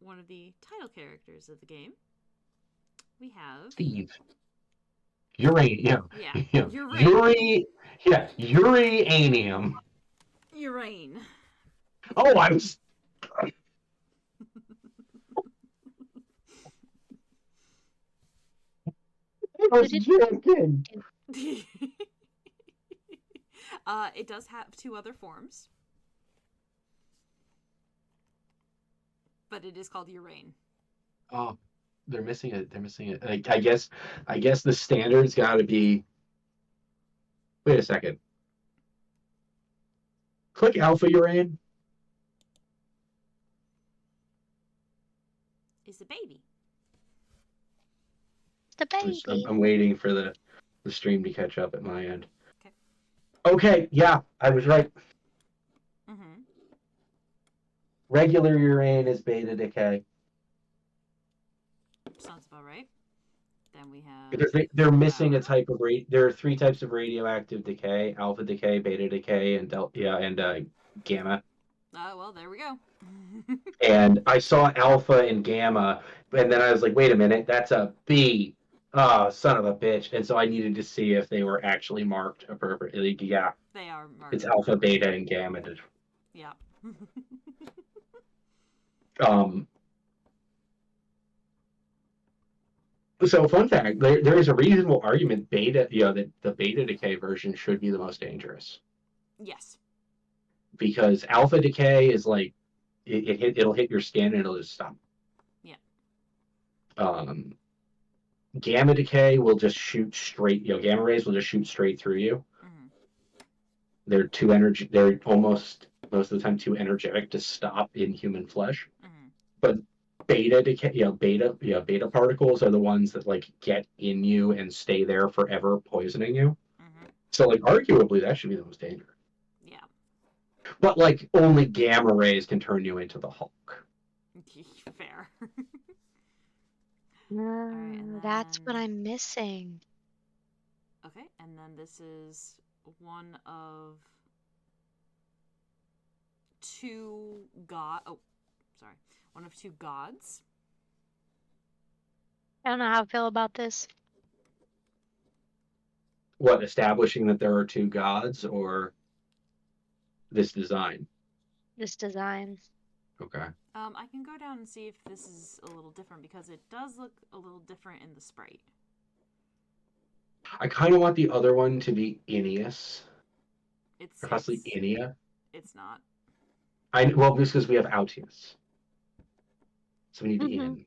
one of the title characters of the game. We have... Steve. Uranium. Yeah. Uranium. Urane. Oh, I was. I was joking. It does have 2 other forms, but it is called Urane. Oh, they're missing it. They're missing it. I guess the standard's got to be. Wait a second. Click Alpha Urane. Is a baby. The baby. I'm waiting for the stream to catch up at my end. Okay. Okay, yeah, I was right. Mm-hmm. Regular urane is beta decay. Sounds about right. Then we have... Because they're missing a type of there are 3 types of radioactive decay: alpha decay, beta decay, and gamma. Well, there we go. And I saw alpha and gamma, and then I was like, wait a minute, that's a B. Oh, son of a bitch. And so I needed to see if they were actually marked appropriately. Yeah. They are marked. It's alpha, beta, and gamma. Yeah. So fun fact, there is a reasonable argument that the beta decay version should be the most dangerous. Yes. Because alpha decay is like it'll hit your skin and it'll just stop. Yeah. Gamma decay will just shoot straight. Gamma rays will just shoot straight through you. Mm-hmm. They're almost most of the time too energetic to stop in human flesh. Mm-hmm. But beta decay, beta particles are the ones that like get in you and stay there forever, poisoning you. Mm-hmm. So like arguably that should be the most dangerous. Yeah. But like only gamma rays can turn you into the Hulk. Fair. That's what I'm missing. Okay, and then this is one of 2 one of 2 gods. I don't know how I feel about this. What, establishing that there are 2 gods, or this design? This design. Okay. I can go down and see if this is a little different, because it does look a little different in the sprite. I kind of want the other one to be Ineus. It's Possibly Inea. It's not. Well, just because we have Altius. So we need to in.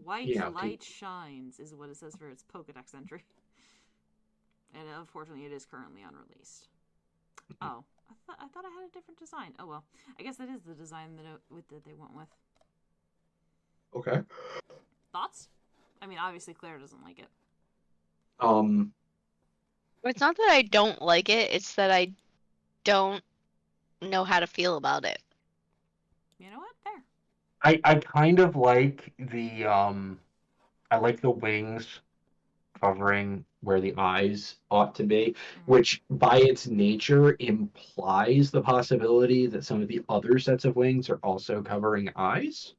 White light shines is what it says for its Pokedex entry. And unfortunately it is currently unreleased. Oh, I thought I had a different design. Oh well, I guess that is the design that they went with. Okay. Thoughts? I mean, obviously Claire doesn't like it. It's not that I don't like it, it's that I don't know how to feel about it. You know what? Fair. I kind of like the I like the wings covering where the eyes ought to be, which by its nature implies the possibility that some of the other sets of wings are also covering eyes.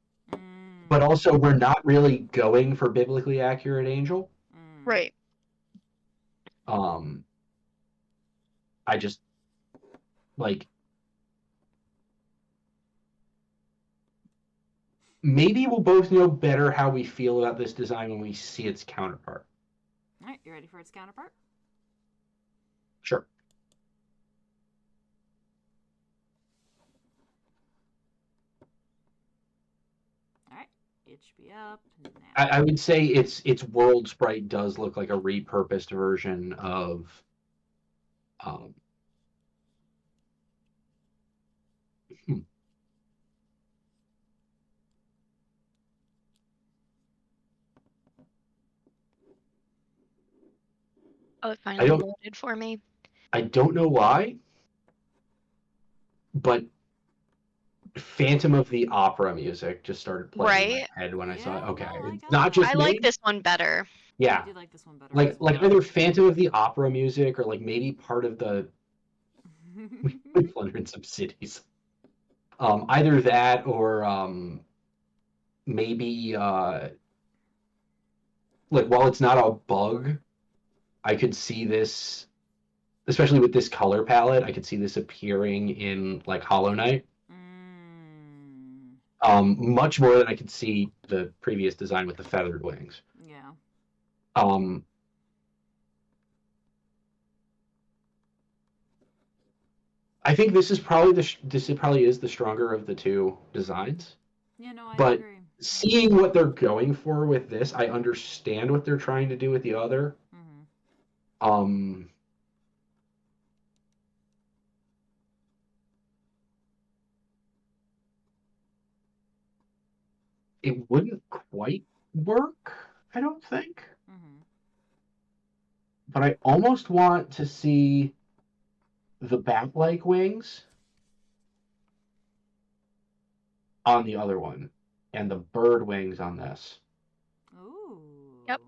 But also, we're not really going for biblically accurate angel. Right. I just like maybe we'll both know better how we feel about this design when we see its counterpart. All right, you ready for its counterpart? Sure. All right, it should be up now. I would say its world sprite does look like a repurposed version of Oh, it finally loaded for me. I don't know why, but Phantom of the Opera music just started playing in my head when I saw it. Okay, no, it's not just I like this one better. Yeah, I do like this one better. Like either Phantom of the Opera music or like maybe part of the Hundreds of Cities. Either that or maybe like while it's not a bug, I could see this especially with this color palette, I could see this appearing in like Hollow Knight. Mm, Much more than I could see the previous design with the feathered wings. yeah. Um, I think this is probably this probably is the stronger of the two designs. Yeah, no, I But agree. seeing what they're going for with this, I understand what they're trying to do with the other. Mm-hmm. Um, it wouldn't quite work, I don't think. Mm-hmm. But I almost want to see the bat-like wings on the other one, and the bird wings on this. Ooh. Yep.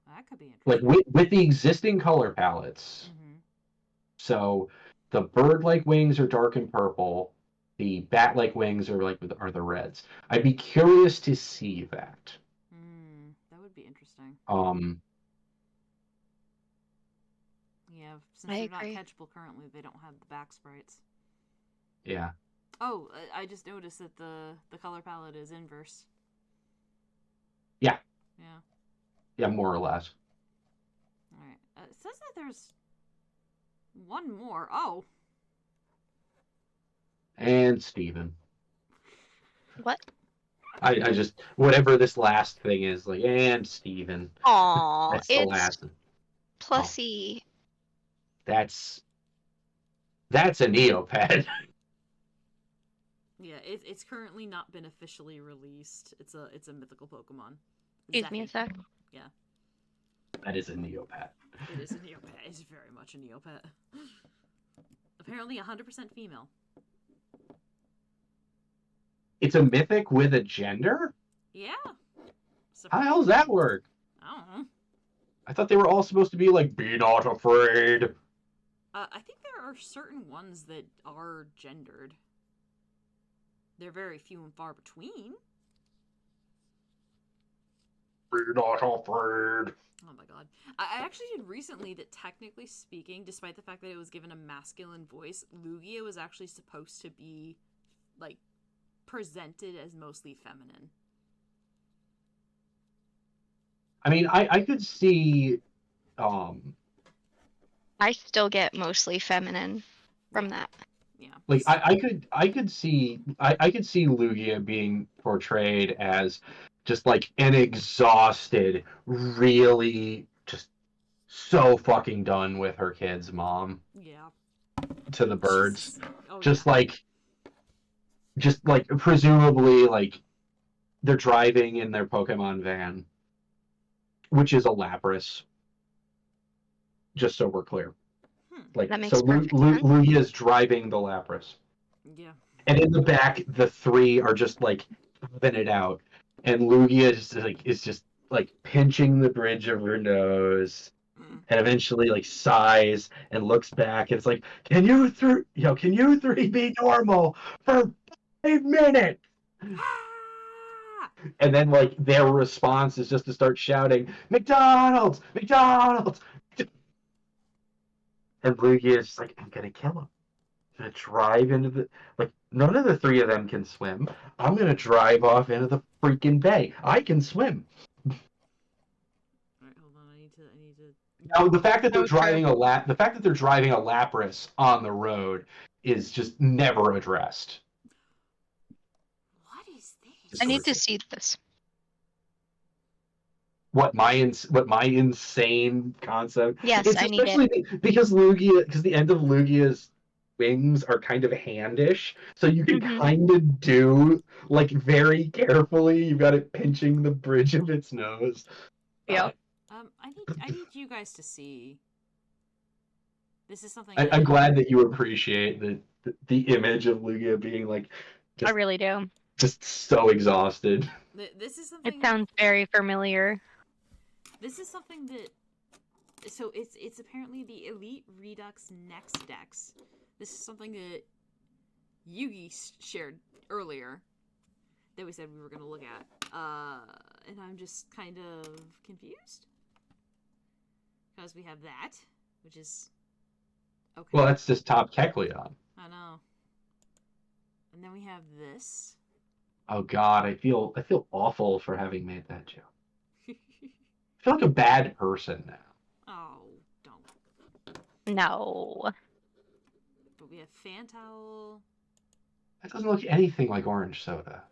That could be Like interesting. with the existing color palettes. Mm-hmm. So the bird-like wings are dark and purple. The bat-like wings are the reds. I'd be curious to see that. That would be interesting. Um, Yeah, since I they're not agree. catchable currently, they don't have the back sprites. yeah, Oh, I just noticed that the color palette is inverse. yeah, Yeah. yeah, more or less. All right. It says that there's one more. Oh. And Steven. What? I just whatever this last thing is like, and Steven. Aw, That's the it's last. Oh, Plussy. that's a Neopet. Yeah, it's currently not been officially released. It's a mythical Pokemon. Excuse me a Zephy. sec. Yeah, That is a Neopet. it is a Neopet. It's very much a Neopet. Apparently 100% female. It's a mythic with a gender? Yeah. How the hell does that work? I don't know. I thought they were all supposed to be like, be not afraid. I think there are certain ones that are gendered. They're very few and far between. Be not afraid. Oh my god. I actually did recently that technically speaking, despite the fact that it was given a masculine voice, Lugia was actually supposed to be, like, presented as mostly feminine. I mean, I could see I still get mostly feminine from that. Yeah. like I could see I could see Lugia being portrayed as just like an exhausted, really just so fucking done with her kid's mom Yeah. to the birds. Jesus. Oh, Just yeah. like presumably like they're driving in their Pokemon van, which is a Lapras, just so we're clear. Like That so makes perfect sense. Lugia's driving the Lapras. Yeah. And in the back, the three are just like having it out, and Lugia is just like pinching the bridge of her nose, and eventually like sighs and looks back, and it's like, can you three be normal for 5 minutes? Ah! And then like their response is just to start shouting, McDonald's, McDonald's, and Lugia is just like, I'm gonna kill him. To drive into the like none of the three of them can swim. I'm gonna drive off into the freaking bay. I can swim. Alright, hold on. I need to. Now the fact that they're So true. the fact that they're driving a Lapras on the road is just never addressed. What is I this? need to see this. What my insane concept? Yes, It's I need it. especially because the end of Lugia's wings are kind of handish, so you can Mhm. kind of do like very carefully. You've got it pinching the bridge of its nose. Yep. I need you guys to see. This is something I'm glad that you appreciate the image of Lugia being like I really do. just so exhausted. This is It something. sounds very familiar. This is something that. So it's apparently the Elite Redux Next Dex. This is something that Yugi shared earlier that we said we were going to look at. And I'm just kind of confused. Because we have that, which is Okay. Well, that's just top Kecleon. I know. And then we have this. Oh God, I feel awful for having made that joke. I feel like a bad person now. Oh, don't. No. But we have fan towel. That doesn't look anything like orange soda.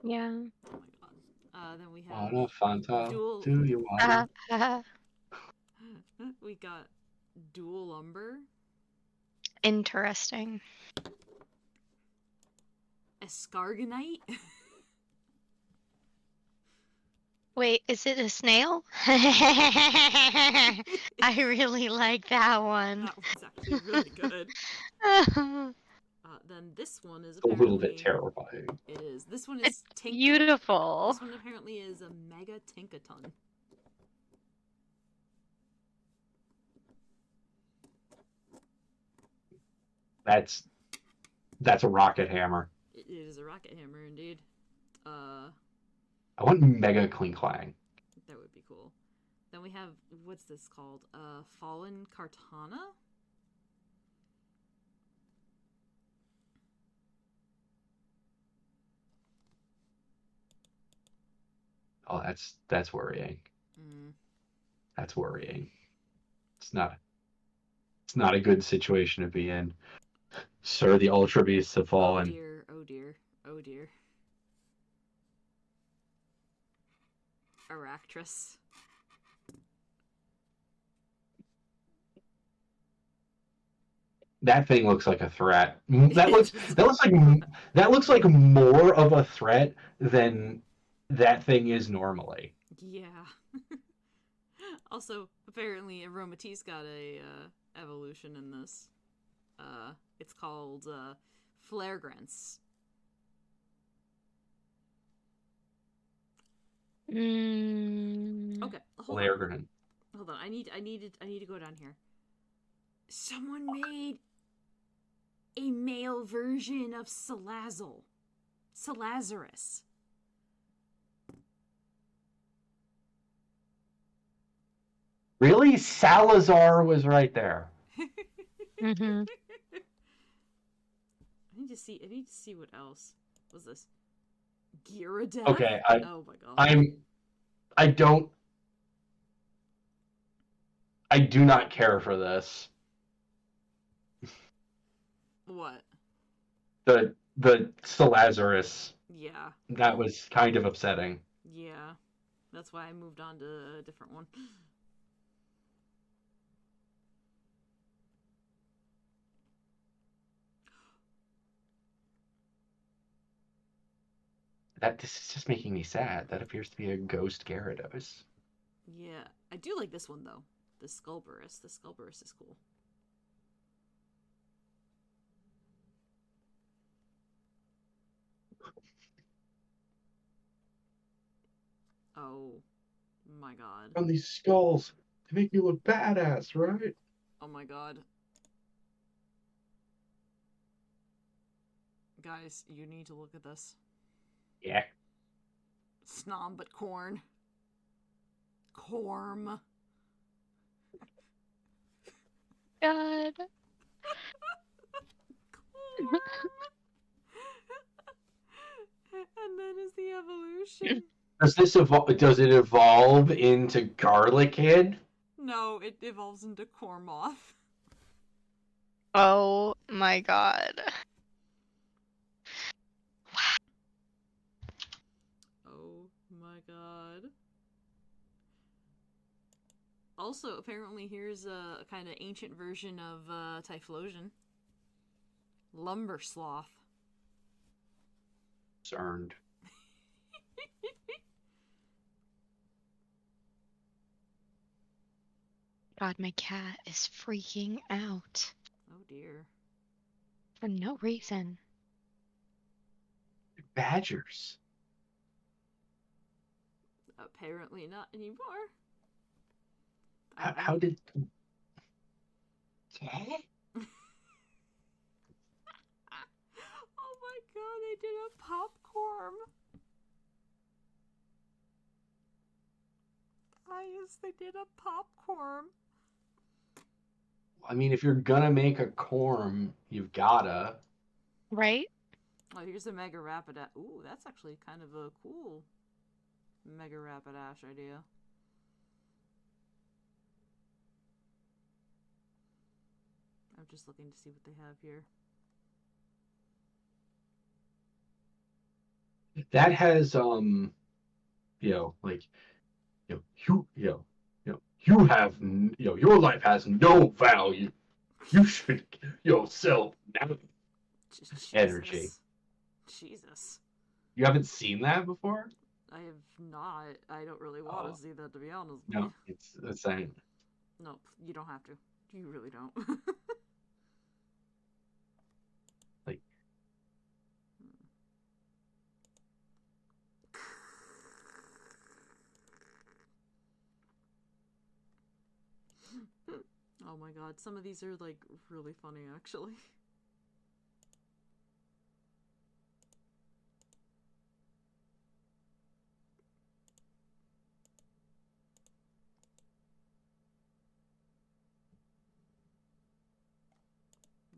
Yeah. Oh my god. Then we have Wanna Fanta? dual. Do you wanna? We got dual lumber. Interesting. Escargonite. Wait, is it a snail? I really like that one. That one's actually really good. Then this one is It's a little bit apparently. terrifying. It is. This one It's is beautiful. This one apparently is a mega tinkaton. That's a rocket hammer. It is a rocket hammer indeed. I want Mega Klinklang. That would be cool. Then we have, what's this called? Fallen Kartana? Oh, that's worrying. That's worrying. It's not a good situation to be in. Sir, the Ultra Beasts have fallen. Oh dear, oh dear, oh dear. Aractress. That thing looks like a threat. That looks like more of a threat than that thing is normally. Yeah. Also, apparently Aromatisse got a evolution in this. It's called Flaregrance. Okay, hold on. Hold on. I need to go down here. Someone made a male version of Salazarus. Really? Salazar was right there. Mm-hmm. I need to see what else. What's this? Gyarados? Okay, oh my god. I do not care for this. What? The Salazarus. Yeah. That was kind of upsetting. Yeah. That's why I moved on to a different one. This is just making me sad. That appears to be a ghost Gyarados. Yeah. I do like this one though. The Skullburus. The Skullburus is cool. Oh my god. On these skulls, they make me look badass, right? Oh my god. Guys, you need to look at this. Yeah. Snom but corn. Corm. God. Corm. And then is the evolution. Does it evolve into Garlic Kid? No, it evolves into Cormoth. Oh my god. Oh my god. Also, apparently here's a kind of ancient version of Typhlosion. Lumber Sloth. Concerned. God, my cat is freaking out. Oh dear. For no reason. Badgers. Apparently not anymore. How did... Okay. Oh my god, they did a popcorn. Ah, yes, they did a popcorn. I mean, if you're gonna make a Corm, you've gotta. Right? Oh, here's a Mega Rapidash. Ooh, that's actually kind of a cool Mega Rapidash idea. I'm just looking to see what they have here. That has like you have your life has no value. You should sell now. Energy. Jesus. You haven't seen that before? I have not. I don't really want to see that, to be honest with No, you. it's insane. Nope, you don't have to. You really don't. Like, oh my god, some of these are like really funny actually.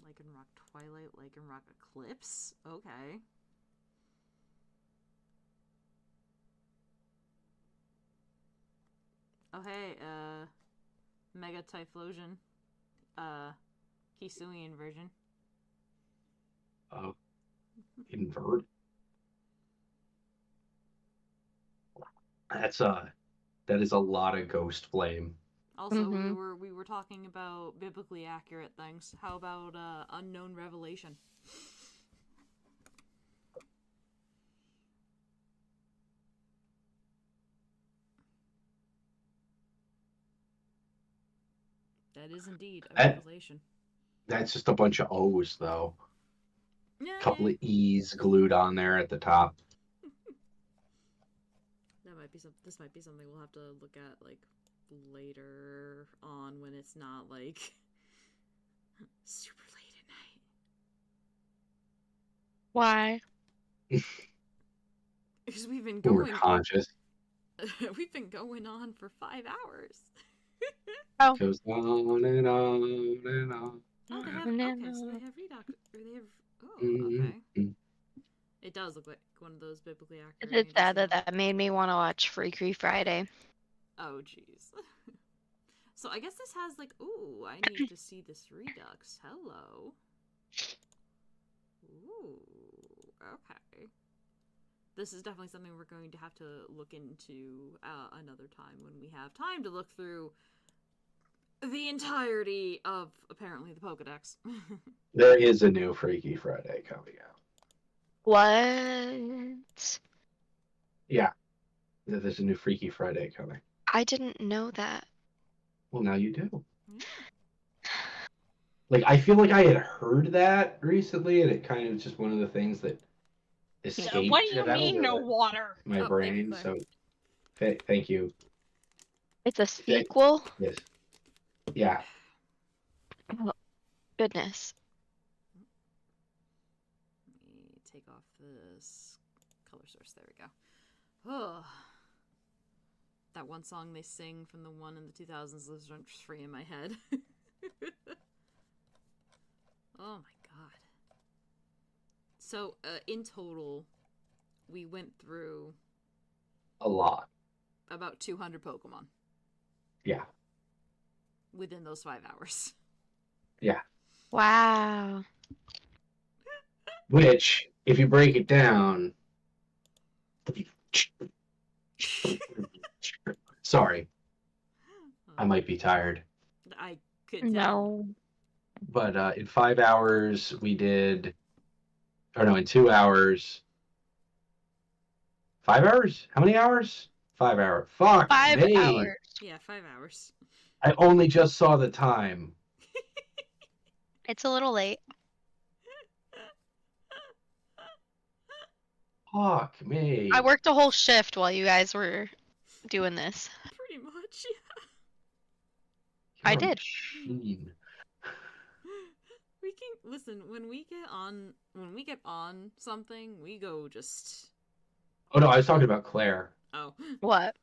Lycanroc Twilight, Lycanroc Eclipse? Okay. Oh hey, Mega Typhlosion. Kisuian version. invert. That is a lot of Ghost Flame. Also, we were talking about biblically accurate things. How about Unknown Revelation? That is indeed a revelation. That's just a bunch of O's though. Yeah, A couple of E's glued on there at the top. That might be this might be something we'll have to look at like later on when it's not like super late at night. Why? Because we've been We're going conscious. we've been going on for 5 hours. Oh. Goes on and on and on. Oh, they have okay, so they have redox or they have okay. It does look like one of those biblically accurate. It's sad that made me want to watch Freaky Friday. Oh jeez. So I guess this has like, ooh, I need to see this redux. Hello. Ooh, okay. This is definitely something we're going to have to look into another time when we have time to look through the entirety of apparently the Pokedex. There is a new Freaky Friday coming out. What? Yeah. There's a new Freaky Friday coming. I didn't know that. Well, now you do. Yeah. Like, I feel like I had heard that recently, and it kind of just one of the things that escaped. So what do you mean no water? My brain. So, thank you. It's a sequel? Yes. Yeah. Oh, goodness. Let me take off this color source. There we go. Oh. That one song they sing from the one in the 2000s lives rent free in my head. Oh my god. So, in total, we went through A lot. about 200 Pokemon. Yeah. Within those 5 hours. Yeah. Wow. Which, if you break it down... Sorry. I might be tired. I could tell. No. But in 5 hours, we did... Or no, in 2 hours... 5 hours? How many hours? 5 hours. Fuck 5 me. hours. Yeah, 5 hours. I only just saw the time. It's a little late. Fuck me. I worked a whole shift while you guys were doing this. Pretty much, You're I a did. machine. We can listen when we get on something, we go just. Oh no, I was talking about Claire. Oh. What?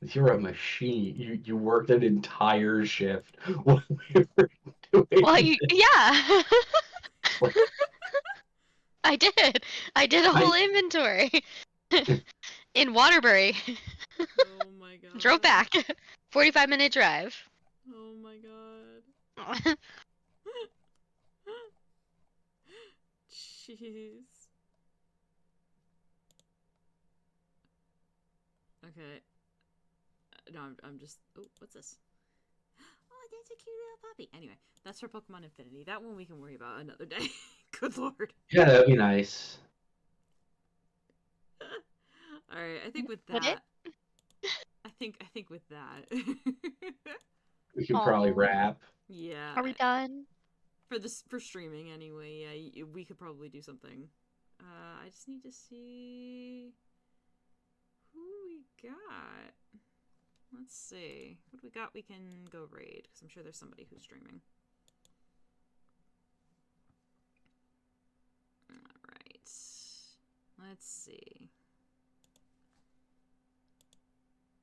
You're a machine. You worked an entire shift while we were Well, yeah. I did. I did a whole inventory in Waterbury. Oh my god. Drove back. 45-minute drive. Oh my god. Jeez. Okay. No, I'm just. Oh, what's this? Oh, that's a cute little puppy. Anyway, that's for Pokemon Infinity. That one we can worry about another day. Good lord. Yeah, that'd be nice. All right, I think with Would it? that, I think with that, We could probably Aw. wrap. yeah. Are we done? For streaming anyway. Yeah, we could probably do something. I just need to see who we got. Let's see. What do we got we can go raid? Because I'm sure there's somebody who's streaming. Alright. Let's see.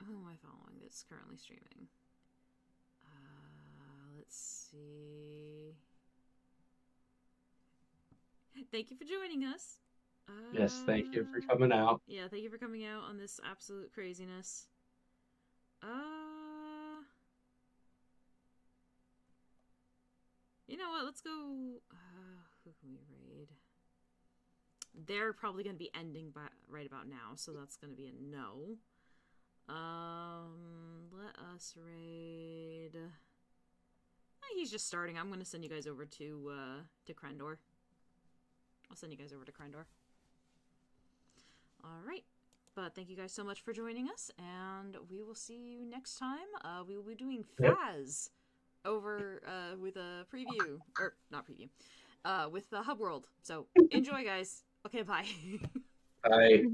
Who am I following that's currently streaming? Let's see. Thank you for joining us. Yes, thank you for coming out. Yeah, thank you for coming out on this absolute craziness. You know what? Let's go. Who can we raid? They're probably going to be ending by right about now, so that's going to be a no. Let us raid. He's just starting. I'm going to send you guys over to Krendor. I'll send you guys over to Krendor. All right. But thank you guys so much for joining us, and we will see you next time. We will be doing Faz over with a preview, or not preview, with the Hub World. So enjoy, guys. Okay, bye. Bye.